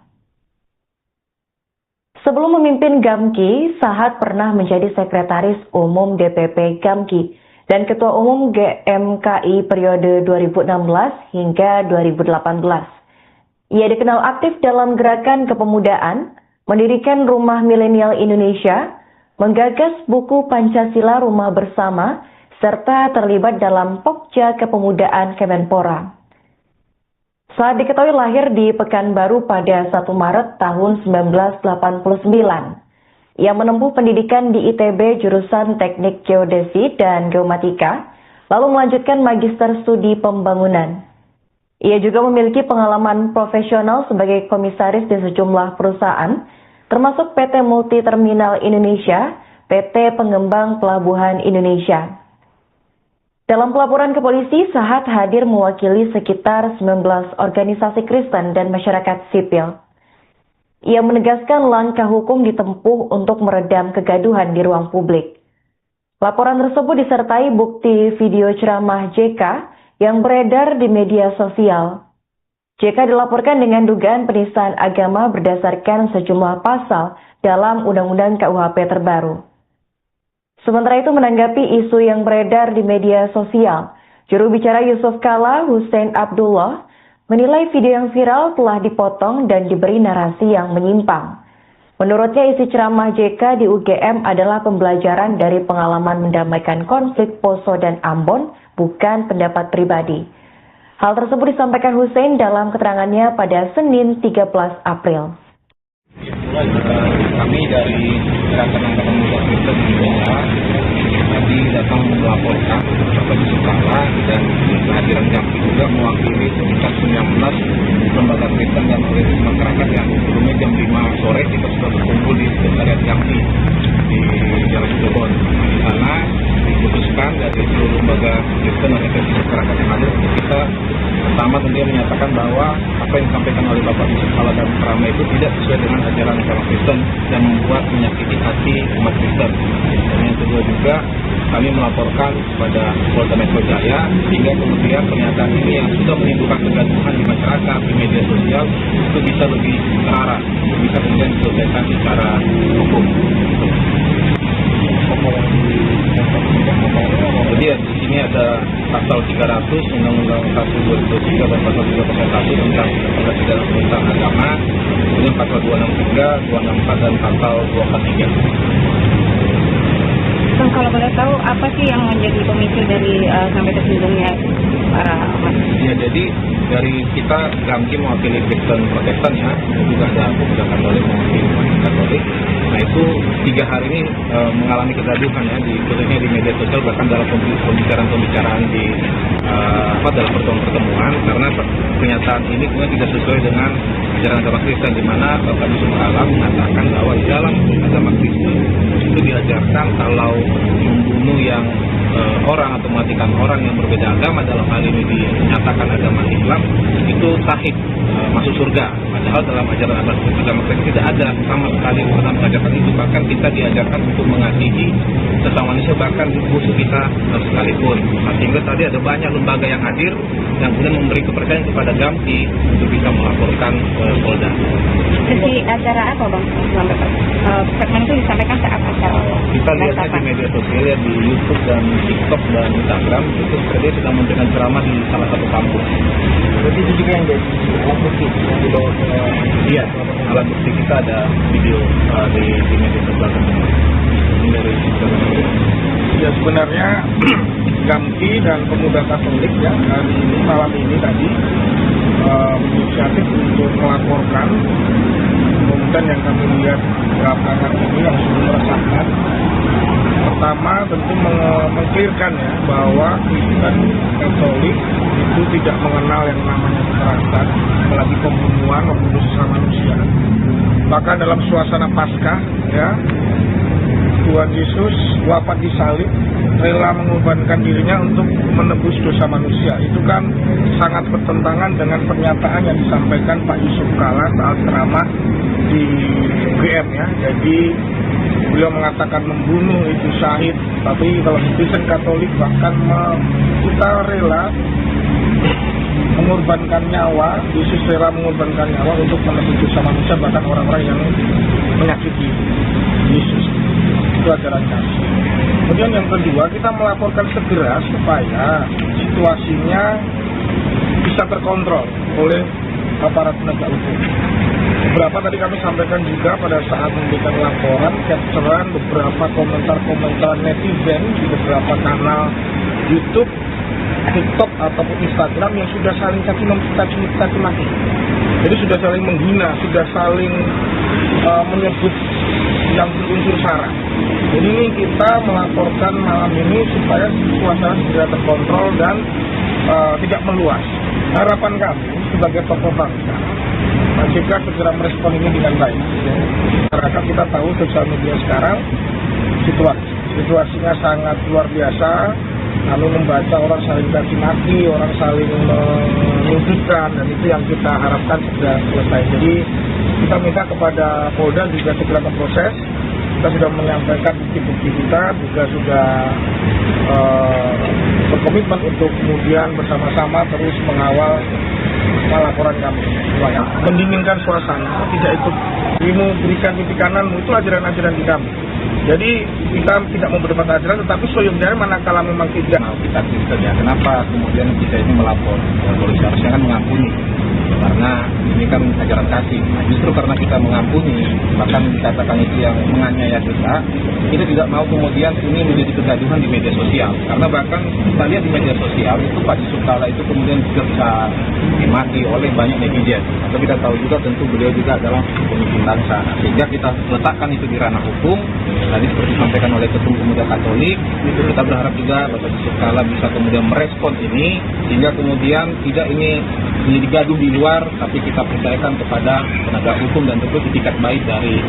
Sebelum memimpin GAMKI, Sahat pernah menjadi Sekretaris Umum DPP GAMKI dan Ketua Umum GMKI periode 2016 hingga 2018. Ia dikenal aktif dalam gerakan kepemudaan, mendirikan Rumah Milenial Indonesia, menggagas buku Pancasila Rumah Bersama, serta terlibat dalam Pokja Kepemudaan Kemenpora. Saat diketahui lahir di Pekanbaru pada 1 Maret tahun 1989. Ia menempuh pendidikan di ITB jurusan Teknik Geodesi dan Geomatika, lalu melanjutkan Magister Studi Pembangunan. Ia juga memiliki pengalaman profesional sebagai komisaris di sejumlah perusahaan, termasuk PT Multi Terminal Indonesia, PT Pengembang Pelabuhan Indonesia. Dalam pelaporan ke polisi, Sahat hadir mewakili sekitar 19 organisasi Kristen dan masyarakat sipil. Ia menegaskan langkah hukum ditempuh untuk meredam kegaduhan di ruang publik. Laporan tersebut disertai bukti video ceramah JK yang beredar di media sosial. JK dilaporkan dengan dugaan penistaan agama berdasarkan sejumlah pasal dalam Undang-Undang KUHP terbaru. Sementara itu menanggapi isu yang beredar di media sosial, juru bicara Yusuf Kala, Hussein Abdullah, menilai video yang viral telah dipotong dan diberi narasi yang menyimpang. Menurutnya isi ceramah JK di UGM adalah pembelajaran dari pengalaman mendamaikan konflik Poso dan Ambon, bukan pendapat pribadi. Hal tersebut disampaikan Hussein dalam keterangannya pada Senin 13 April. Kami dari Gerakan Angkatan Muda Kristen Indonesia tadi datang melaporkan Bapak Yusuf Kala dan kehadiran GAMKI juga mewakili sekitar 19 lembaga Kristen dan organisasi masyarakat yang sebelumnya jam 5 sore kita sudah berkumpul di sekretariat GAMKI di Jalan Cirebon. Di sana diputuskan dari seluruh lembaga Kristen dan organisasi masyarakat yang ada untuk kita pertama tentunya menyatakan bahwa apa yang disampaikan oleh Bapak Yusuf Kala dan ceramah itu tidak sesuai dengan ajaran agama Kristen dan membuat menyakiti hati umat Kristen. Dan yang kedua juga kami melaporkan kepada Polda Metro Jaya sehingga kemudian pernyataan ini yang sudah menimbulkan kegaduhan di masyarakat, di media sosial itu bisa lebih terarah, bisa kemudian diselesaikan secara hukum. Kemudian di sini ada pasal 300 Undang-Undang 1/2023 dan pasal 301 tentang tindak pidana agama, kemudian pasal 263, 264 dan pasal 243. Kalau boleh tahu apa sih yang menjadi pemicu dari sampai tersinggungnya para umat? Ya, jadi dari kita GAMKI mewakili Kristen Protestan ya, juga ada pemuda Katolik mewakili umat Katolik. Nah itu 3 hari ini mengalami kegaduhan ya, khususnya di media sosial bahkan dalam pembicaraan di dalam pertemuan karena pernyataan ini kemudian tidak sesuai dengan ajaran agama Kristen, di mana Bapak Yusuf Kala mengatakan bahwa di dalam agama Kristen itu diajarkan kalau membunuh yang orang atau mematikan orang yang berbeda agama, dalam hal ini dinyatakan agama Islam, itu sahih masuk surga. Padahal dalam ajaran agama Kristen tidak ada sama sekali dalam ajaran itu. Bahkan kita diajarkan untuk mengasihi sesama manusia, bahkan musuh kita sekalipun. Nah, sehingga tadi ada banyak lembaga yang hadir yang kemudian memberi kepercayaan kepada GAMKI untuk bisa melaporkan Polda. Jadi acara apa Bang? Segmen itu disampaikan saat acara. Kita lihatnya di media sosial ya, di YouTube dan TikTok dan Instagram itu dia sedang memberikan ceramah di salah satu kampus. Jadi itu juga yang jadi alat bukti yang dibawa ke alat bukti kita ada video di media sosial. dari Ya sebenarnya GAMKI dan Pemuda Katolik ya hari ini, malam ini tadi inisiatif untuk melaporkan kemudian yang kami lihat belakangan ini yang sungguh meresahkan. Pertama tentu mengklirkan ya bahwa Kristen Katolik itu tidak mengenal yang namanya kekerasan, apalagi pembunuhan, membunuh sesama manusia. Bahkan dalam suasana Paskah ya, Tuhan Yesus wafat di salib, rela mengorbankan dirinya untuk menebus dosa manusia. Itu kan sangat bertentangan dengan pernyataan yang disampaikan Pak Yusuf Kalla saat ceramah di UGM ya. Jadi beliau mengatakan membunuh itu syahid, tapi kalau Kristen Katolik bahkan kita rela mengorbankan nyawa, Yesus rela mengorbankan nyawa untuk menebus dosa manusia, bahkan orang-orang yang menyakiti Yesus. Itu ajaran kami. Kemudian yang kedua, kita melaporkan segera supaya situasinya bisa terkontrol oleh aparat penegak hukum. Beberapa tadi kami sampaikan juga pada saat memberikan laporan, capturean beberapa komentar-komentar netizen di beberapa kanal YouTube, TikTok ataupun Instagram yang sudah saling caci maki. Jadi sudah saling menghina, sudah saling menyebut yang berunsur sara. Jadi ini kita melaporkan malam ini supaya suasana segera terkontrol dan tidak meluas. Harapan kami sebagai tokoh bangsa, Pak JK segera merespon ini dengan baik. Karena kita tahu sosial media sekarang situasinya sangat luar biasa. Lalu membaca orang saling caci maki, orang saling menyudutkan, dan itu yang kita harapkan segera selesai. Jadi kita minta kepada Polda juga segera memproses. Kita sudah menyampaikan bukti-bukti kita, juga sudah berkomitmen untuk kemudian bersama-sama terus mengawal laporan kami. Mendinginkan suasana, tidak ikut dirimu berikan pipi kananmu, itu ajaran-ajaran di kami. Jadi kita tidak mau berdebat ajaran, tetapi soyongnya manakala memang tidak. Kita Kristen ya, kenapa kemudian kita ini melapor? Polisi harusnya kan mengampuni, karena ini kan ajaran kasih. Nah, justru karena kita mengampuni, bahkan dikatakan itu yang menganiaya kita tidak mau kemudian ini menjadi kegaduhan di media sosial. Karena bahkan kita lihat di media sosial itu Pak Yusuf Kalla itu kemudian juga dimaki oleh banyak netizen. Atau kita tahu juga tentu beliau juga adalah pemimpin bangsa. Sehingga kita letakkan itu di ranah hukum. Tadi seperti disampaikan oleh Ketum Pemuda Katolik, itu kita berharap juga Bapak Yusuf Kalla bisa kemudian merespon ini, sehingga kemudian tidak ini menjadi gaduh di luar, tapi kita percayakan kepada penegak hukum dan tentu itikat baik dari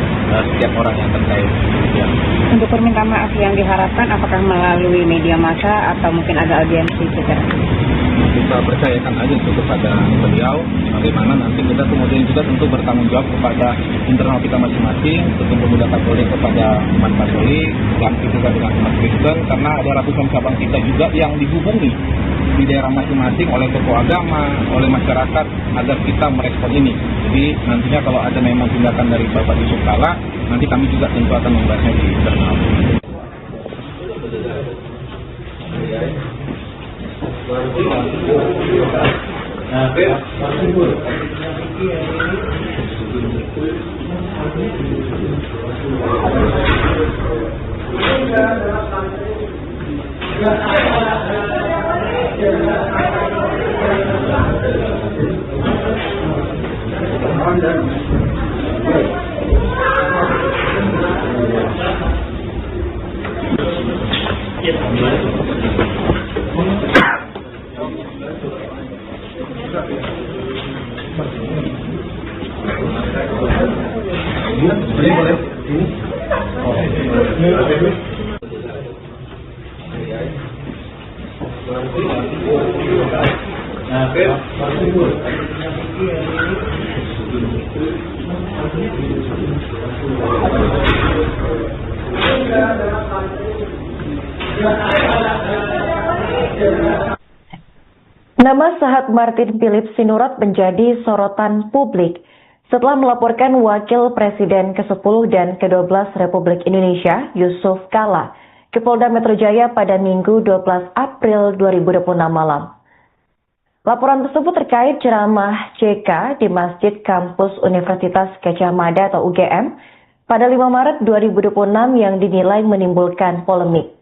setiap orang yang terkait. Ya. Untuk permintaan maaf yang diharapkan, apakah melalui media massa atau mungkin ada audiensi secara? Kita percayakan aja itu kepada beliau, bagaimana nanti kita kemudian juga tentu bertanggung jawab kepada internal kita masing-masing, Ketum Pemuda Katolik kepada umat Katolik, GAMKI juga dengan umat Kristen, karena ada ratusan cabang kita juga yang dihubungi di daerah masing-masing oleh tokoh agama, oleh masyarakat, agar kita merespon ini. Jadi nantinya kalau ada memang tindakan dari Bapak Yusuf Kalla, nanti kami juga tentu akan membahasnya di internal. Nama Sahat Martin Philip Sinurat menjadi sorotan publik setelah melaporkan Wakil Presiden ke-10 dan ke-12 Republik Indonesia, Yusuf Kalla, ke Polda Metro Jaya pada Minggu 12 April 2026 malam. Laporan tersebut terkait ceramah JK di Masjid Kampus Universitas Gadjah Mada atau UGM pada 5 Maret 2026 yang dinilai menimbulkan polemik.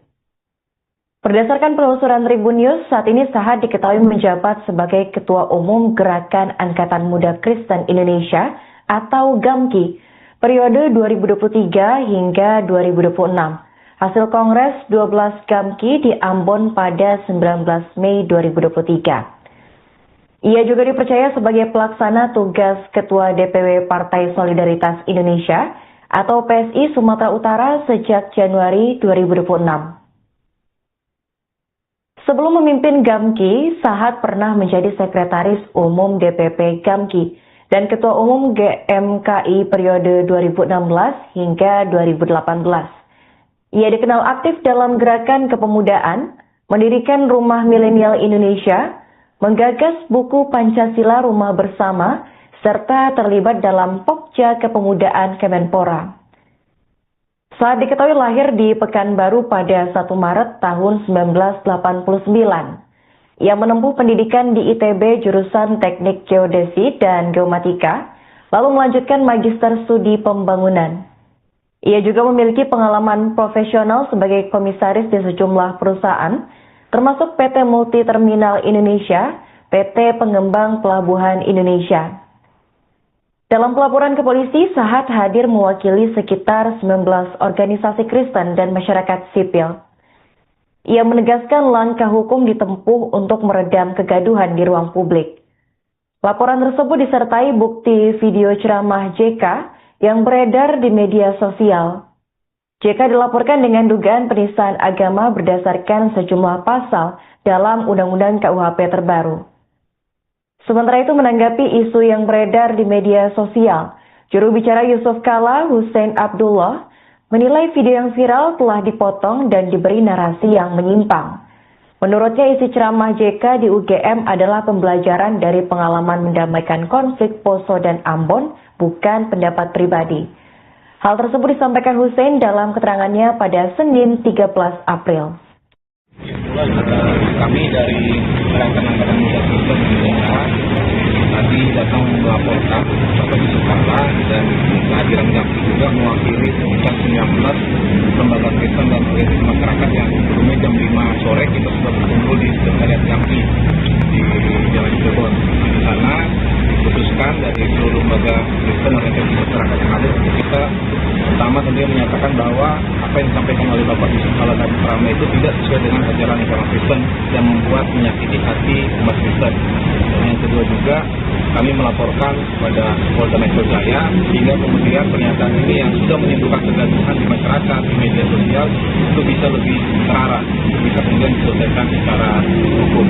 Berdasarkan penelusuran Tribun News, saat ini Sahat diketahui menjabat sebagai Ketua Umum Gerakan Angkatan Muda Kristen Indonesia atau GAMKI periode 2023 hingga 2026. Hasil Kongres 12 GAMKI di Ambon pada 19 Mei 2023. Ia juga dipercaya sebagai pelaksana tugas Ketua DPW Partai Solidaritas Indonesia atau PSI Sumatera Utara sejak Januari 2026. Sebelum memimpin GAMKI, Sahat pernah menjadi Sekretaris Umum DPP GAMKI dan Ketua Umum GMKI periode 2016 hingga 2018. Ia dikenal aktif dalam gerakan kepemudaan, mendirikan Rumah Milenial Indonesia, menggagas buku Pancasila Rumah Bersama, serta terlibat dalam Pokja Kepemudaan Kemenpora. Saat diketahui lahir di Pekanbaru pada 1 Maret tahun 1989. Ia menempuh pendidikan di ITB jurusan Teknik Geodesi dan Geomatika, lalu melanjutkan Magister Studi Pembangunan. Ia juga memiliki pengalaman profesional sebagai komisaris di sejumlah perusahaan, termasuk PT Multi Terminal Indonesia, PT Pengembang Pelabuhan Indonesia. Dalam pelaporan ke polisi, Sahat hadir mewakili sekitar 19 organisasi Kristen dan masyarakat sipil. Ia menegaskan langkah hukum ditempuh untuk meredam kegaduhan di ruang publik. Laporan tersebut disertai bukti video ceramah JK yang beredar di media sosial. JK dilaporkan dengan dugaan penistaan agama berdasarkan sejumlah pasal dalam Undang-Undang KUHP terbaru. Sementara itu menanggapi isu yang beredar di media sosial, juru bicara Yusuf Kala, Hussein Abdullah, menilai video yang viral telah dipotong dan diberi narasi yang menyimpang. Menurutnya isi ceramah JK di UGM adalah pembelajaran dari pengalaman mendamaikan konflik Poso dan Ambon, bukan pendapat pribadi. Hal tersebut disampaikan Hussein dalam keterangannya pada Senin 13 April. Kami dari Gerakan Angkatan Muda Kristen Indonesia tadi datang melaporkan Bapak Yusuf Kala dan kehadiran GAMKI juga mewakili sekitar 19 lembaga Kristen dan organisasi masyarakat yang sebelumnya jam 5 sore kita sudah berkumpul di sekretariat GAMKI di Jalan Cirebon. Di sana diputuskan dari seluruh lembaga Kristen dan organisasi masyarakat yang ada untuk kita pertama tentunya menyatakan bahwa apa yang disampaikan oleh Bapak Yusuf Kala tadi ceramah itu tidak sesuai dengan ajaran agama Kristen yang membuat menyakiti hati umat Kristen. Dan yang kedua juga kami melaporkan kepada Polda Metro Jaya sehingga kemudian pernyataan ini yang sudah menimbulkan kegaduhan di masyarakat, di media sosial itu bisa lebih terarah, bisa kemudian diselesaikan secara hukum.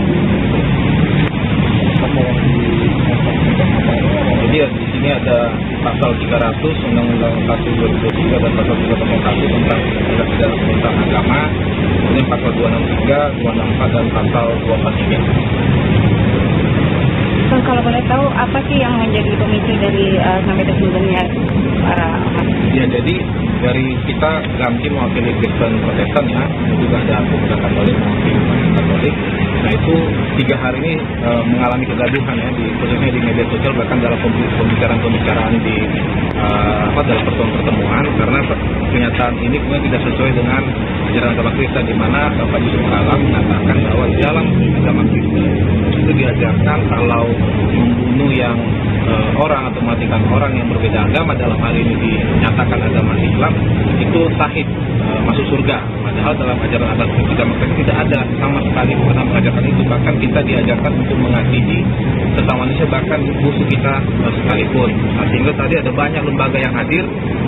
Jadi di sini ada pasal 300 Undang-Undang 1 2023 dan pasal 301 tentang tindak pidana penodaan agama, kemudian pasal 263, 264 dan pasal 243. Kalau boleh tahu apa sih yang menjadi pemicu dari sampai tersebutnya para umat? Ya, jadi dari kita GAMKI mewakili Kristen Protestan ya, juga ada pemuda Katolik mewakili Katolik. Nah itu 3 hari ini mengalami kegaduhan ya, khususnya di media sosial, bahkan dalam pembicaraan di dalam pertemuan karena pernyataan ini kemudian tidak sesuai dengan ajaran agama Kristen, di mana Bapak Yusuf Kala mengatakan bahwa dalam agama Kristen itu diajarkan kalau membunuh yang orang atau mematikan orang yang berbeda agama, dalam hal ini dinyatakan agama Islam, itu sahih masuk surga. Padahal dalam ajaran agama Kristen tidak ada sama sekali pernah mengajarkan itu. Bahkan kita diajarkan untuk mengasihi sesama manusia, bahkan musuh kita sekalipun. Nah, sehingga tadi ada banyak lembaga yang hadir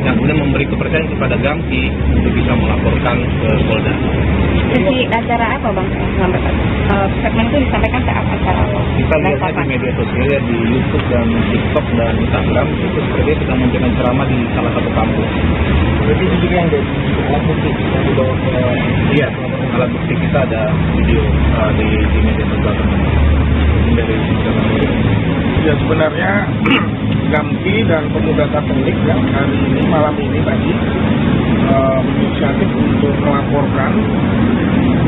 yang kemudian memberi kepercayaan kepada GAMKI untuk bisa melaporkan ke Polda. Jadi acara apa Bang? Segmen itu disampaikan ke acara apa? Kita lihat di media sosial ya, di YouTube dan TikTok dan Instagram itu seperti sedang memberikan ceramah di salah satu kampus. Jadi di sini yang dari alat bukti yang dibawa ke alat bukti kita ada video di media sosial dari ya sebenarnya GAMKI dan Pemuda Katolik yang hari ini malam ini tadi inisiatif untuk melaporkan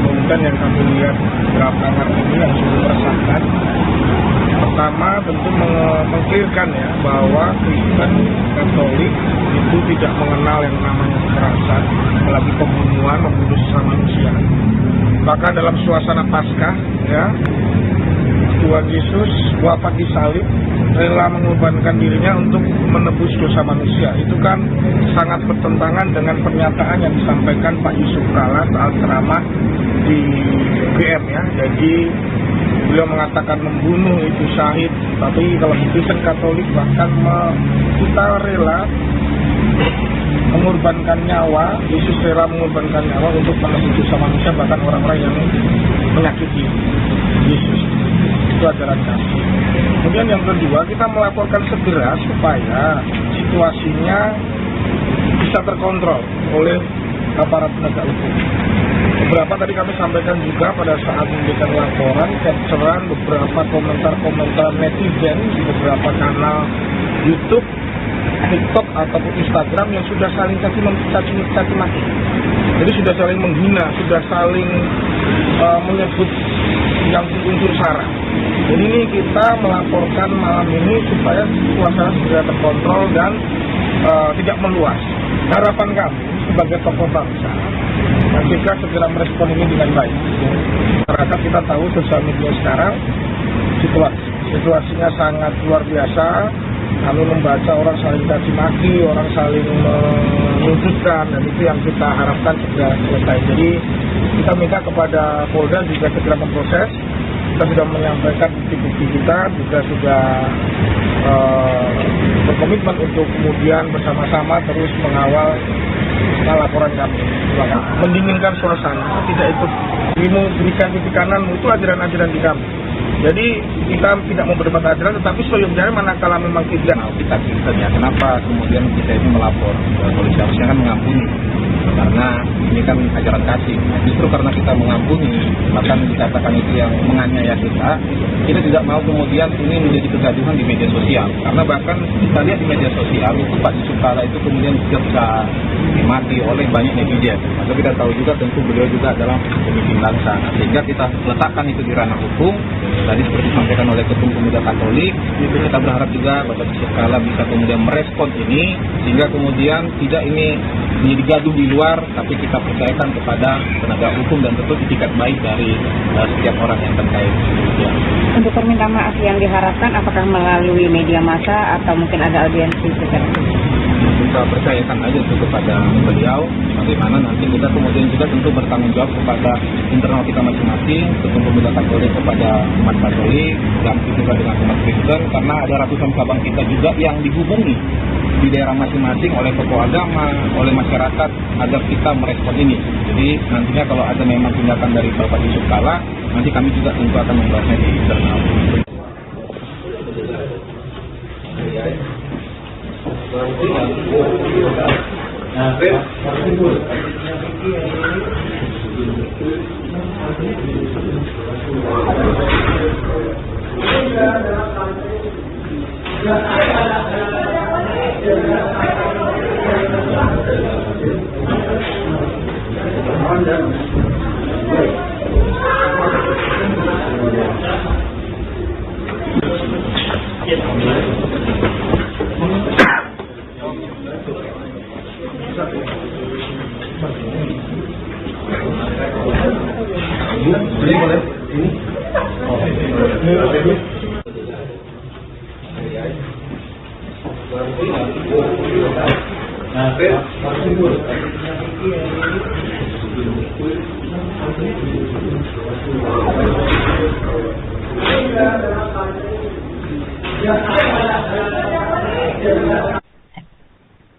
kemudian yang kami lihat belakangan ini yang sudah meresahkan. Pertama tentu mengklirkan ya bahwa Kristen Katolik itu tidak mengenal yang namanya kekerasan, apalagi pembunuhan, membunuh sesama manusia. Bahkan dalam suasana Paskah ya, Tuhan Yesus wafat di salib, rela mengorbankan dirinya untuk menebus dosa manusia. Itu kan sangat bertentangan dengan pernyataan yang disampaikan Pak Yusuf Kalla saat ceramah di UGM ya. Jadi beliau mengatakan membunuh itu syahid, tapi kalau di Kristen Katolik bahkan kita rela mengorbankan nyawa, Yesus rela mengorbankan nyawa untuk menebus dosa manusia, bahkan orang-orang yang menyakiti Yesus. Itu ajaran kami. Kemudian yang kedua, kita melaporkan segera supaya situasinya bisa terkontrol oleh aparat penegak hukum. Beberapa tadi kami sampaikan juga pada saat memberikan laporan, capturean beberapa komentar-komentar netizen di beberapa kanal YouTube, TikTok ataupun Instagram yang sudah saling caci maki. Jadi sudah saling menghina, sudah saling menyebut yang unsur sara. Jadi ini kita melaporkan malam ini supaya suasana segera terkontrol dan tidak meluas. Harapan kami sebagai tokoh bangsa, jika segera merespon ini dengan baik. Karena kita tahu sosial media sekarang situasinya sangat luar biasa. Kami membaca orang saling caci maki, orang saling menyudutkan, dan itu yang kita harapkan segera selesai. Jadi kita minta kepada Polda juga segera memproses. Kita sudah menyampaikan bukti-bukti kita, juga sudah berkomitmen untuk kemudian bersama-sama terus mengawal laporan kami. Mendinginkan suasana, tidak ikut berikan titik kanan, itu ajaran-ajaran di kami. Jadi kita tidak mau berdebat ajaran, tetapi seyogyanya manakala memang tidak. Kita ya, kenapa kemudian kita ini melapor? Polisi harusnya kan mengampuni, karena ini kan ajaran kasih. Justru karena kita mengampuni, bahkan dikatakan itu yang menganiaya kita tidak mau kemudian ini menjadi kegaduhan di media sosial. Karena bahkan kita lihat di media sosial itu Pak Yusuf Kalla itu kemudian juga dimaki oleh banyak netizen. Atau kita tahu juga tentu beliau juga adalah pemimpin bangsa. Sehingga kita letakkan itu di ranah hukum. Tadi seperti disampaikan oleh Ketum Pemuda Katolik, kita berharap juga Bapak Yusuf Kalla bisa kemudian merespon ini, sehingga kemudian tidak ini menjadi gaduh di luar, tapi kita percayakan kepada penegak hukum dan tentu itikat baik dari setiap orang yang terkait. Ya. Untuk permintaan maaf yang diharapkan, apakah melalui media massa atau mungkin ada audiensi secara kita percayakan aja itu kepada beliau, bagaimana nanti kita kemudian juga tentu bertanggung jawab kepada internal kita masing-masing, Ketum Pemuda Katolik kepada umat Katolik, dan juga dengan umat Kristen, karena ada ratusan cabang kita juga yang dihubungi di daerah masing-masing oleh tokoh agama, oleh masyarakat, agar kita merespon ini. Jadi nantinya kalau ada memang tindakan dari Bapak Yusuf Kalla, nanti kami juga tentu akan membahasnya di internal.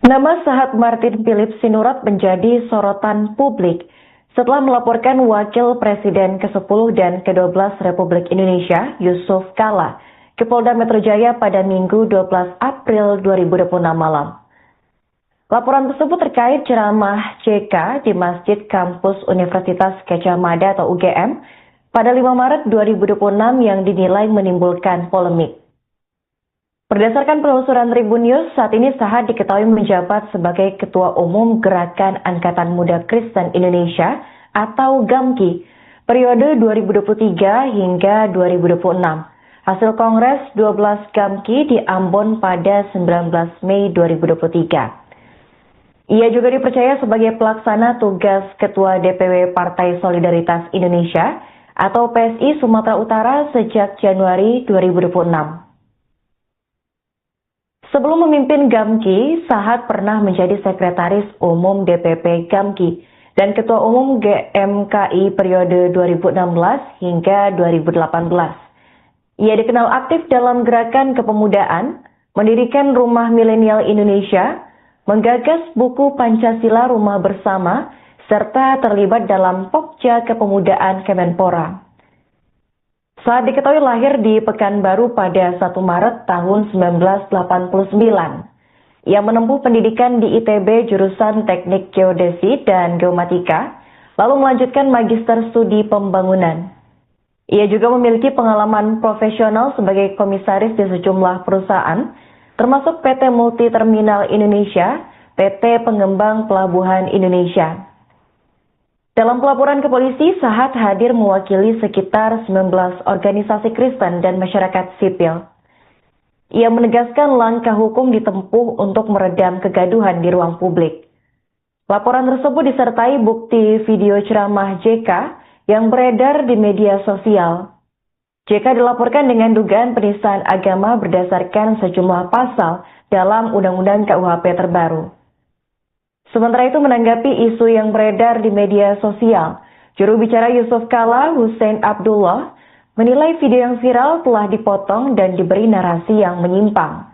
Nama Sahat Martin Philip Sinurat menjadi sorotan publik setelah melaporkan Wakil Presiden ke-10 dan ke-12 Republik Indonesia, Yusuf Kalla, ke Polda Metro Jaya pada Minggu 12 April 2026 malam. Laporan tersebut terkait ceramah CK di Masjid Kampus Universitas Gadjah Mada atau UGM pada 5 Maret 2026 yang dinilai menimbulkan polemik. Berdasarkan penelusuran Tribun News, saat ini Sahat diketahui menjabat sebagai Ketua Umum Gerakan Angkatan Muda Kristen Indonesia atau GAMKI periode 2023 hingga 2026. hasil Kongres 12 GAMKI di Ambon pada 19 Mei 2023. Ia juga dipercaya sebagai pelaksana tugas Ketua DPW Partai Solidaritas Indonesia atau PSI Sumatera Utara sejak Januari 2026. Sebelum memimpin GAMKI, Sahat pernah menjadi Sekretaris Umum DPP GAMKI dan Ketua Umum GMKI periode 2016 hingga 2018. Ia dikenal aktif dalam gerakan kepemudaan, mendirikan Rumah Milenial Indonesia, menggagas buku Pancasila Rumah Bersama, serta terlibat dalam Pokja Kepemudaan Kemenpora. Saat diketahui lahir di Pekanbaru pada 1 Maret tahun 1989. Ia menempuh pendidikan di ITB jurusan Teknik Geodesi dan Geomatika, lalu melanjutkan Magister Studi Pembangunan. Ia juga memiliki pengalaman profesional sebagai komisaris di sejumlah perusahaan, termasuk PT Multi Terminal Indonesia, PT Pengembang Pelabuhan Indonesia. Dalam pelaporan ke polisi, Sahat hadir mewakili sekitar 19 organisasi Kristen dan masyarakat sipil. Ia menegaskan langkah hukum ditempuh untuk meredam kegaduhan di ruang publik. Laporan tersebut disertai bukti video ceramah JK yang beredar di media sosial. JK dilaporkan dengan dugaan penistaan agama berdasarkan sejumlah pasal dalam Undang-Undang KUHP terbaru. Sementara itu menanggapi isu yang beredar di media sosial, juru bicara Yusuf Kala, Hussein Abdullah, menilai video yang viral telah dipotong dan diberi narasi yang menyimpang.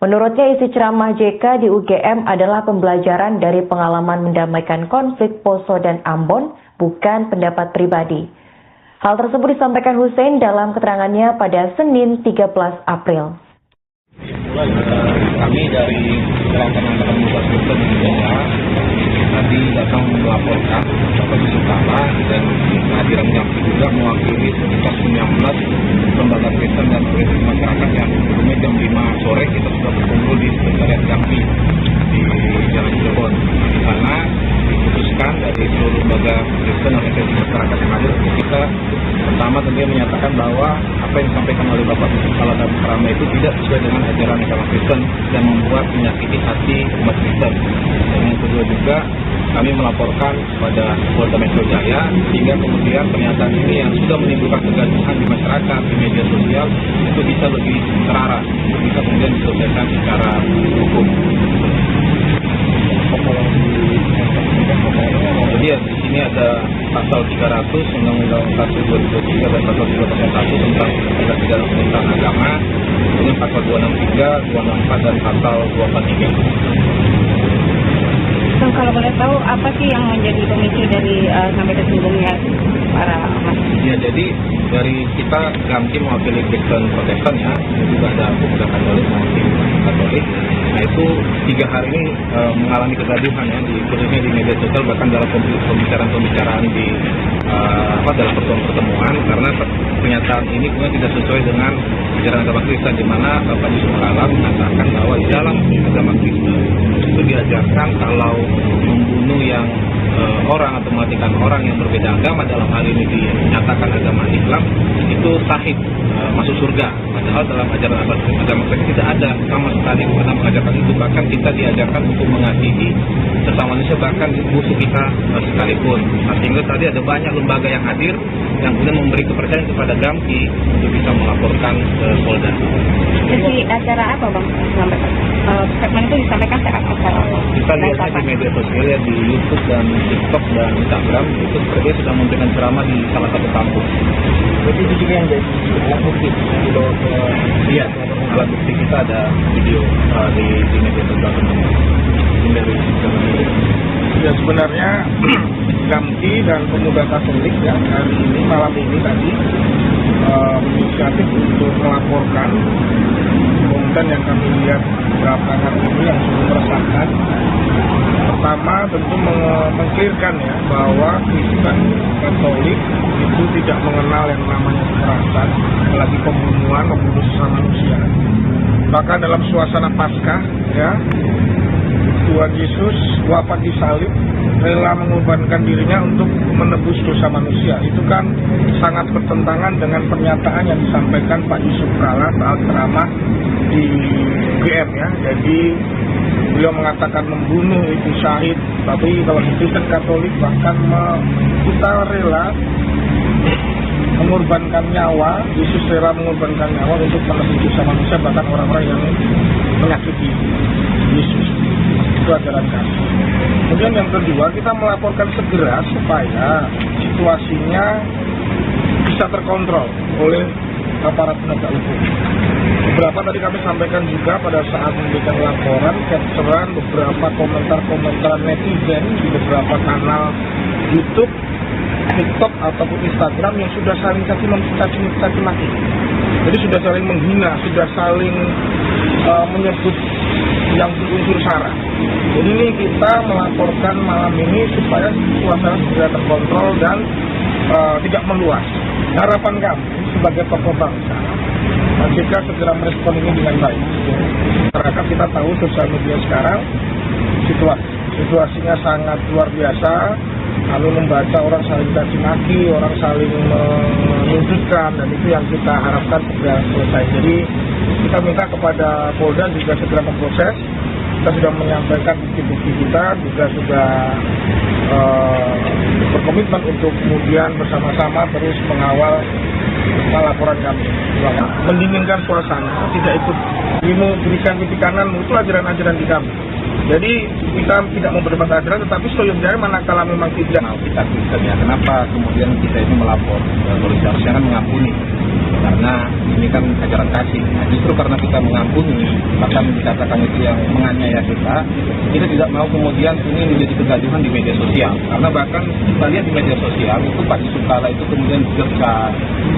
Menurutnya isi ceramah JK di UGM adalah pembelajaran dari pengalaman mendamaikan konflik Poso dan Ambon, bukan pendapat pribadi. Hal tersebut disampaikan Hussein dalam keterangannya pada Senin 13 April. Kami dari Gerakan Angkatan Muda Kristen Indonesia tadi datang melaporkan Bapak Yusuf Kala dan kehadiran GAMKI juga mewakili sekitar 19 lembaga Kristen dan politik masyarakat yang sebelumnya jam 5 sore kita sudah berkumpul di sekretariat GAMKI di Jalan Cirebon. Di sana diputuskan dari seluruh lembaga Kristen dan organisasi masyarakat yang hadir untuk kita pertama tentunya menyatakan bahwa apa yang disampaikan oleh Bapak Yusuf Kala dan Rama itu tidak sesuai dengan ajaran agama Kristen dan membuat menyakiti hati umat Kristen. Dan yang kedua juga kami melaporkan kepada Polda Metro Jaya sehingga kemudian pernyataan ini yang sudah menimbulkan kegaduhan di masyarakat, di media sosial itu bisa lebih terarah, bisa kemudian diselesaikan secara hukum. Kemudian di sini ada pasal 300 Undang-Undang 1 2023 dan pasal 301 tentang tindak pidana penistaan agama, kemudian pasal 263, 264 dan pasal 243. Kalau boleh tahu apa sih yang menjadi pemicu dari sampai tersinggungnya para umat? Ya, jadi dari kita GAMKI mewakili Kristen Protestan ya, juga ada pemuda Katolik mewakili Katolik. Nah itu 3 hari ini mengalami kegaduhan ya, khususnya di media sosial bahkan dalam pembicaraan di dalam pertemuan karena pernyataan ini kemudian tidak sesuai dengan ajaran agama Kristen di mana Bapak Yusuf Kala mengatakan bahwa di dalam agama Kristen itu diajarkan kalau membunuh yang orang atau mematikan orang yang berbeda agama, dalam hal ini dinyatakan agama Islam, itu sahih masuk surga. Padahal dalam ajaran agama Kristen tidak ada sama sekali kita mengajarkan itu. Bahkan kita diajarkan untuk mengasihi sesama manusia, bahkan musuh kita sekalipun. Nah, sehingga tadi ada banyak lembaga yang hadir yang kemudian memberi kepercayaan kepada GAMKI untuk bisa melaporkan ke Polda. Jadi acara apa Bang? Segmen itu disampaikan saat acara apa? Kita lihat di media sosial ya, di YouTube dan TikTok dan Instagram itu dia sudah memberikan ceramah di salah satu kampus. Jadi itu juga yang jadi alat bukti dibawa ke Iya, alat bukti kita ada video di media sosial teman-teman. Ya sebenarnya GAMKI dan pemuda Katolik ya hari ini malam ini tadi inisiatif untuk melaporkan konten yang kami lihat belakangan ini yang cukup meresahkan. Pertama tentu mengklirkan ya bahwa Kristen Katolik itu tidak mengenal yang namanya kekerasan, apalagi pembunuhan, membunuh sesama manusia. Bahkan dalam suasana Paskah ya Tuhan Yesus wafat di salib, rela mengorbankan dirinya untuk menebus dosa manusia. Itu kan sangat bertentangan dengan pernyataan yang disampaikan Pak Yusuf Kalla saat ceramah di UGM ya. Jadi beliau mengatakan membunuh itu syahid, tapi kalau di Kristen Katolik bahkan kita rela mengorbankan nyawa, Yesus rela mengorbankan nyawa untuk menebus dosa manusia, bahkan orang-orang yang menyakiti Yesus. Itu ajaran kami. Kemudian yang kedua, kita melaporkan segera supaya situasinya bisa terkontrol oleh aparat penegak hukum. Beberapa tadi kami sampaikan juga pada saat memberikan laporan, capturean beberapa komentar-komentar netizen di beberapa kanal YouTube, TikTok ataupun Instagram yang sudah saling caci maki. Jadi sudah saling menghina, sudah saling menyebut yang berunsur sara. Jadi ini kita melaporkan malam ini supaya suasana segera terkontrol dan tidak meluas. Harapan kami sebagai tokoh bangsa, jika segera merespon ini dengan baik. Masyarakat kita tahu sosial media sekarang situasinya sangat luar biasa. Lalu membaca orang saling caci maki, orang saling menunjukkan, dan itu yang kita harapkan segera selesai. Jadi kita minta kepada Polda juga segera memproses. Kita sudah menyampaikan bukti-bukti kita, juga sudah berkomitmen untuk kemudian bersama-sama terus mengawal laporan kami. Mendinginkan suasana, tidak ikut berikan titik kanan, itu ajaran-ajaran di kami. Jadi kita tidak mau berdebat ajaran, tetapi seyogyanya manakala memang tidak. Kita Kristen ya, kenapa kemudian kita itu melapor? Polisi harusnya kan mengampuni, karena ini kan ajaran kasih. Nah, justru karena kita mengampuni, bahkan dikatakan itu yang menganiaya kita tidak mau kemudian ini menjadi kegaduhan di media sosial. Karena bahkan kita lihat di media sosial itu Pak Yusuf Kalla itu kemudian juga bisa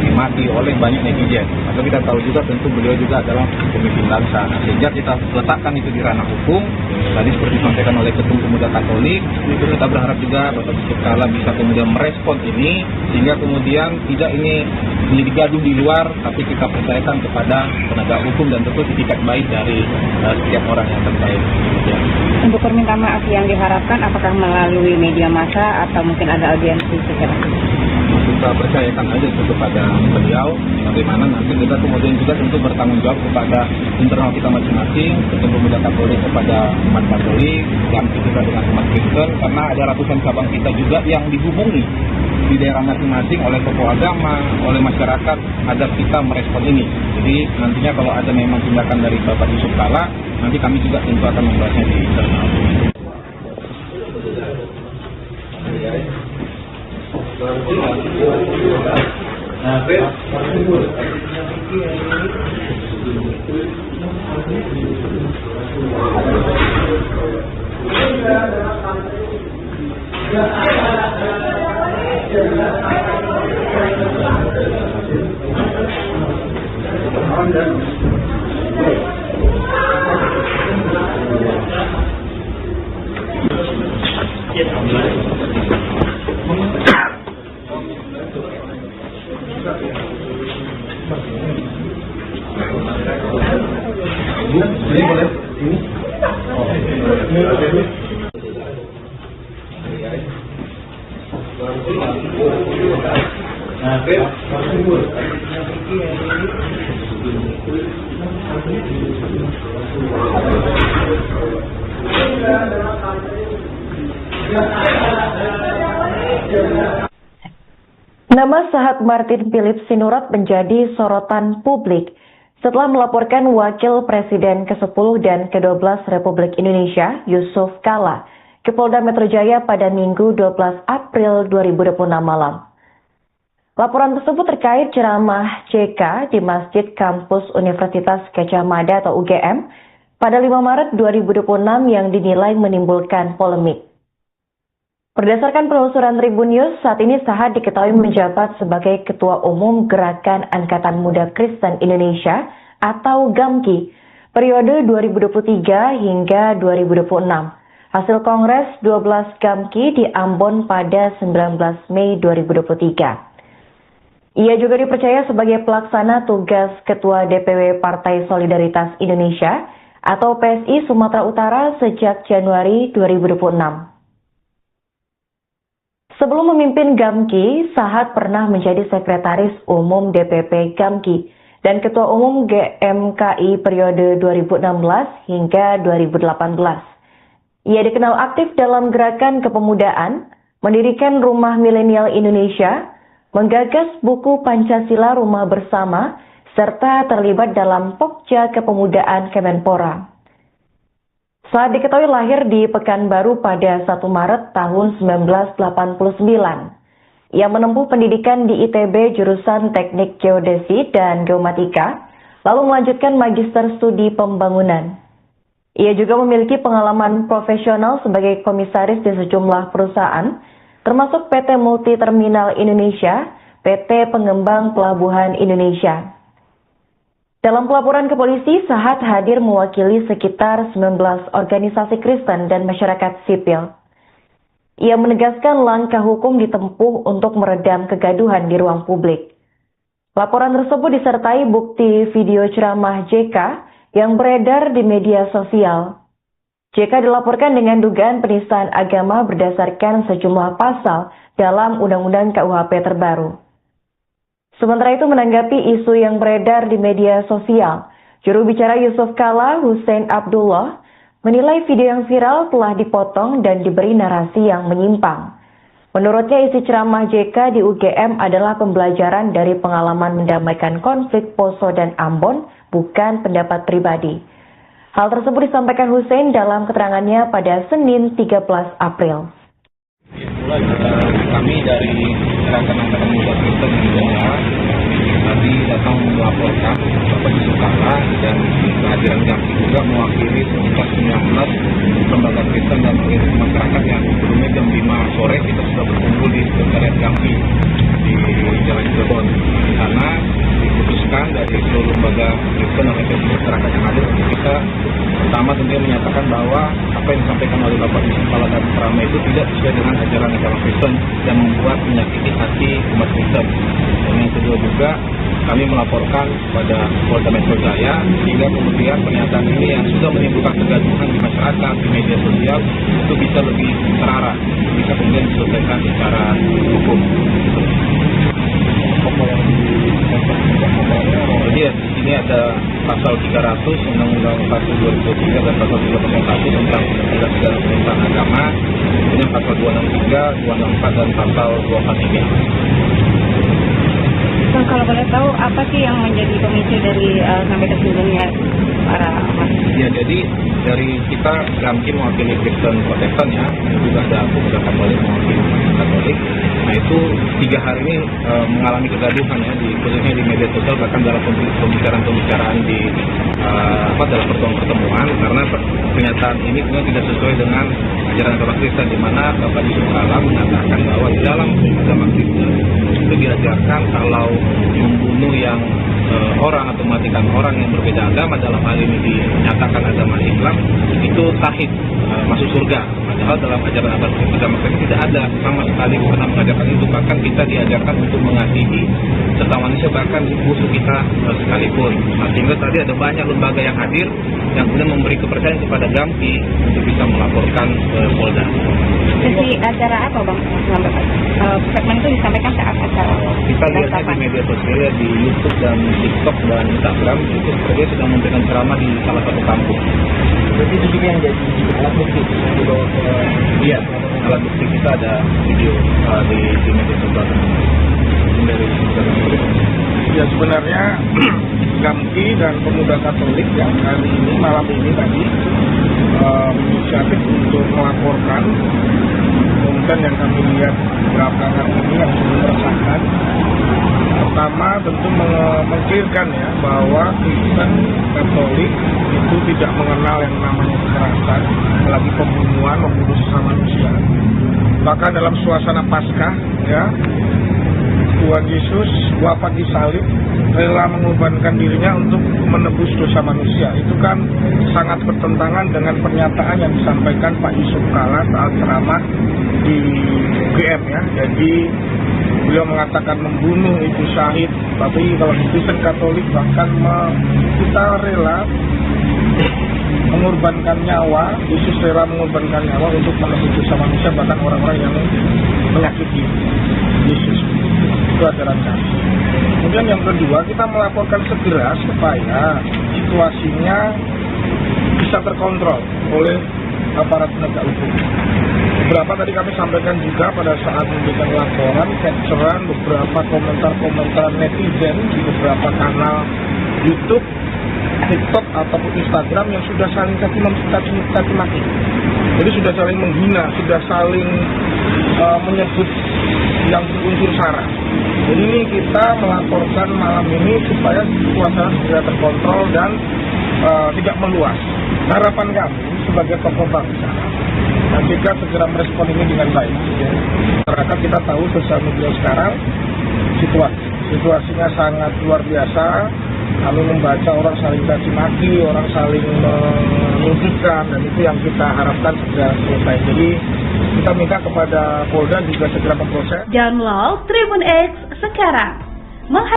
dimaki oleh banyak netizen. Atau kita tahu juga tentu beliau juga adalah pemimpin bangsa. Nah, sehingga kita letakkan itu di ranah hukum. Tadi seperti disampaikan oleh Ketum Pemuda Katolik, itu kita berharap juga Bapak Yusuf Kalla bisa kemudian merespon ini, sehingga kemudian tidak ini menjadi gaduh di luar, tapi kita percayakan kepada penegak hukum dan tentu itikat baik dari setiap orang yang terkait. Ya. Untuk permintaan maaf yang diharapkan, apakah melalui media massa atau mungkin ada audiensi secara kita percayakan aja itu kepada beliau, bagaimana nanti kita kemudian juga tentu bertanggung jawab kepada internal kita masing-masing, Ketum Pemuda Katolik kepada umat Katolik, dan juga dengan umat Kristen, karena ada ratusan cabang kita juga yang dihubungi di daerah masing-masing oleh tokoh agama, oleh masyarakat agar kita merespon ini. Jadi nantinya kalau ada memang tindakan dari Bapak Yusuf Kalla, nanti kami juga tentu akan membahasnya di internal. Ini boleh? Ini? Nama Sahat Martin Philip Sinurat menjadi sorotan publik setelah melaporkan Wakil Presiden ke-10 dan ke-12 Republik Indonesia, Yusuf Kalla, ke Polda Metro Jaya pada Minggu 12 April 2026 malam. Laporan tersebut terkait ceramah CK di Masjid Kampus Universitas Gadjah Mada atau UGM pada 5 Maret 2026 yang dinilai menimbulkan polemik. Berdasarkan penelusuran Tribun News, saat ini Sahat diketahui menjabat sebagai Ketua Umum Gerakan Angkatan Muda Kristen Indonesia atau GAMKI periode 2023 hingga 2026. Hasil Kongres 12 GAMKI di Ambon pada 19 Mei 2023. Ia juga dipercaya sebagai pelaksana tugas Ketua DPW Partai Solidaritas Indonesia atau PSI Sumatera Utara sejak Januari 2026. Sebelum memimpin GAMKI, Sahat pernah menjadi Sekretaris Umum DPP GAMKI dan Ketua Umum GMKI periode 2016 hingga 2018. Ia dikenal aktif dalam gerakan kepemudaan, mendirikan Rumah Milenial Indonesia, menggagas buku Pancasila Rumah Bersama, serta terlibat dalam Pokja Kepemudaan Kemenpora. Saat diketahui lahir di Pekanbaru pada 1 Maret tahun 1989. Ia menempuh pendidikan di ITB jurusan Teknik Geodesi dan Geomatika, lalu melanjutkan Magister Studi Pembangunan. Ia juga memiliki pengalaman profesional sebagai komisaris di sejumlah perusahaan, termasuk PT Multi Terminal Indonesia, PT Pengembang Pelabuhan Indonesia. Dalam pelaporan ke polisi, Sahat hadir mewakili sekitar 19 organisasi Kristen dan masyarakat sipil. Ia menegaskan langkah hukum ditempuh untuk meredam kegaduhan di ruang publik. Laporan tersebut disertai bukti video ceramah JK yang beredar di media sosial. JK dilaporkan dengan dugaan penistaan agama berdasarkan sejumlah pasal dalam Undang-Undang KUHP terbaru. Sementara itu menanggapi isu yang beredar di media sosial, juru bicara Yusuf Kala, Hussein Abdullah, menilai video yang viral telah dipotong dan diberi narasi yang menyimpang. Menurutnya isi ceramah JK di UGM adalah pembelajaran dari pengalaman mendamaikan konflik Poso dan Ambon, bukan pendapat pribadi. Hal tersebut disampaikan Hussein dalam keterangannya pada Senin 13 April. Kami dari Gerakan Angkatan Muda Kristen Indonesia tadi datang melaporkan Bapak Yusuf Kala dan kehadiran GAMKI juga mewakili sekitar 19 lembaga Kristen dan masyarakat yang sebelumnya jam 5 sore kita sudah berkumpul di sekretariat GAMKI di Jalan Cirebon. Di sana diputuskan dari seluruh lembaga Kristen dan masyarakat yang hadir untuk kita pertama tentunya menyatakan bahwa apa yang disampaikan oleh Bapak Yusuf Kala dan ceramah itu tidak sesuai dengan ajaran agama Kristen dan membuat menyakiti hati umat Kristen. Dan yang kedua juga kami melaporkan pada Polda Metro Jaya sehingga kemudian pernyataan ini yang sudah menimbulkan kegaduhan di masyarakat, di media sosial itu bisa lebih terarah, bisa kemudian diselesaikan secara hukum. Jadi di sini ada pasal 300 Undang-Undang 40 2023 dan pasal 301 tentang tindak pidana penistaan agama, kemudian pasal 263, 264 dan pasal 243. Kalau boleh tahu apa sih yang menjadi pemicu dari sampai tersinggunnya para mas? Ya, jadi dari kita GAMKI mewakili Kristen Protestan ya, juga ada pemuda Katolik mewakili Katolik. Nah itu 3 hari ini mengalami kegaduhan ya, khususnya di media sosial bahkan dalam pembicaraan di dalam pertemuan karena pernyataan ini kemudian tidak sesuai dengan ajaran agama Kristen, di mana Bapak Yusuf Kala mengatakan bahwa di dalam agama Kristen itu diajarkan kalau membunuh yang orang atau mematikan orang yang berbeda agama, dalam hal ini dinyatakan agama Islam, itu sahid, masuk surga. Padahal dalam ajaran agama Kristen tidak ada sama sekali pernah mengajarkan itu. Bahkan kita diajarkan untuk mengasihi sesama manusia, bahkan musuh kita sekalipun. Nah, sehingga tadi ada banyak lembaga yang hadir yang kemudian memberi kepercayaan kepada GAMKI untuk bisa melaporkan Polda. Jadi acara apa Bang? Segmen itu disampaikan saat acara. Kita lihatnya di media sosial, di YouTube dan TikTok dan Instagram itu sepertinya sedang memberikan ceramah di salah satu kampung. Jadi di sini yang jadi alat bukti dibawa ke Iya, alat bukti kita ada video di media sosial dari ya sebenarnya GAMKI dan pemuda Katolik yang hari ini malam ini tadi inisiatif untuk melaporkan konten yang kami lihat belakangan ini yang sudah meresahkan. Pertama tentu mengklirkan ya bahwa Kristen Katolik itu tidak mengenal yang namanya kekerasan, apalagi pembunuhan, membunuh sesama manusia. Bahkan dalam suasana Paskah ya, Tuhan Yesus wafat di salib, rela mengorbankan dirinya untuk menebus dosa manusia. Itu kan sangat bertentangan dengan pernyataan yang disampaikan Pak Yusuf Kala saat ceramah di UGM ya. Jadi beliau mengatakan membunuh itu syahid, tapi kalau Kristen Katolik bahkan kita rela mengorbankan nyawa, Yesus rela mengorbankan nyawa untuk menebus dosa manusia, bahkan orang-orang yang menyakiti Yesus. Itu ajaran kami. Kemudian yang kedua, kita melaporkan segera supaya situasinya bisa terkontrol oleh aparat penegak hukum. Beberapa tadi kami sampaikan juga pada saat memberikan laporan, capturean beberapa komentar-komentar netizen di beberapa kanal YouTube, TikTok ataupun Instagram yang sudah saling caci maki. Jadi sudah saling menghina, sudah saling menyebut yang berunsur sara. Jadi ini kita melaporkan malam ini supaya suasana segera terkontrol dan tidak meluas. Harapan kami sebagai tokoh bangsa, jika segera merespon ini dengan baik. Masyarakat kita tahu sosial media sekarang situasinya sangat luar biasa. Kami membaca orang saling caci maki, orang saling menunjukkan, dan itu yang kita harapkan segera selesai. Jadi kita minta kepada Polda juga segera memproses. Download Tribun X sekarang.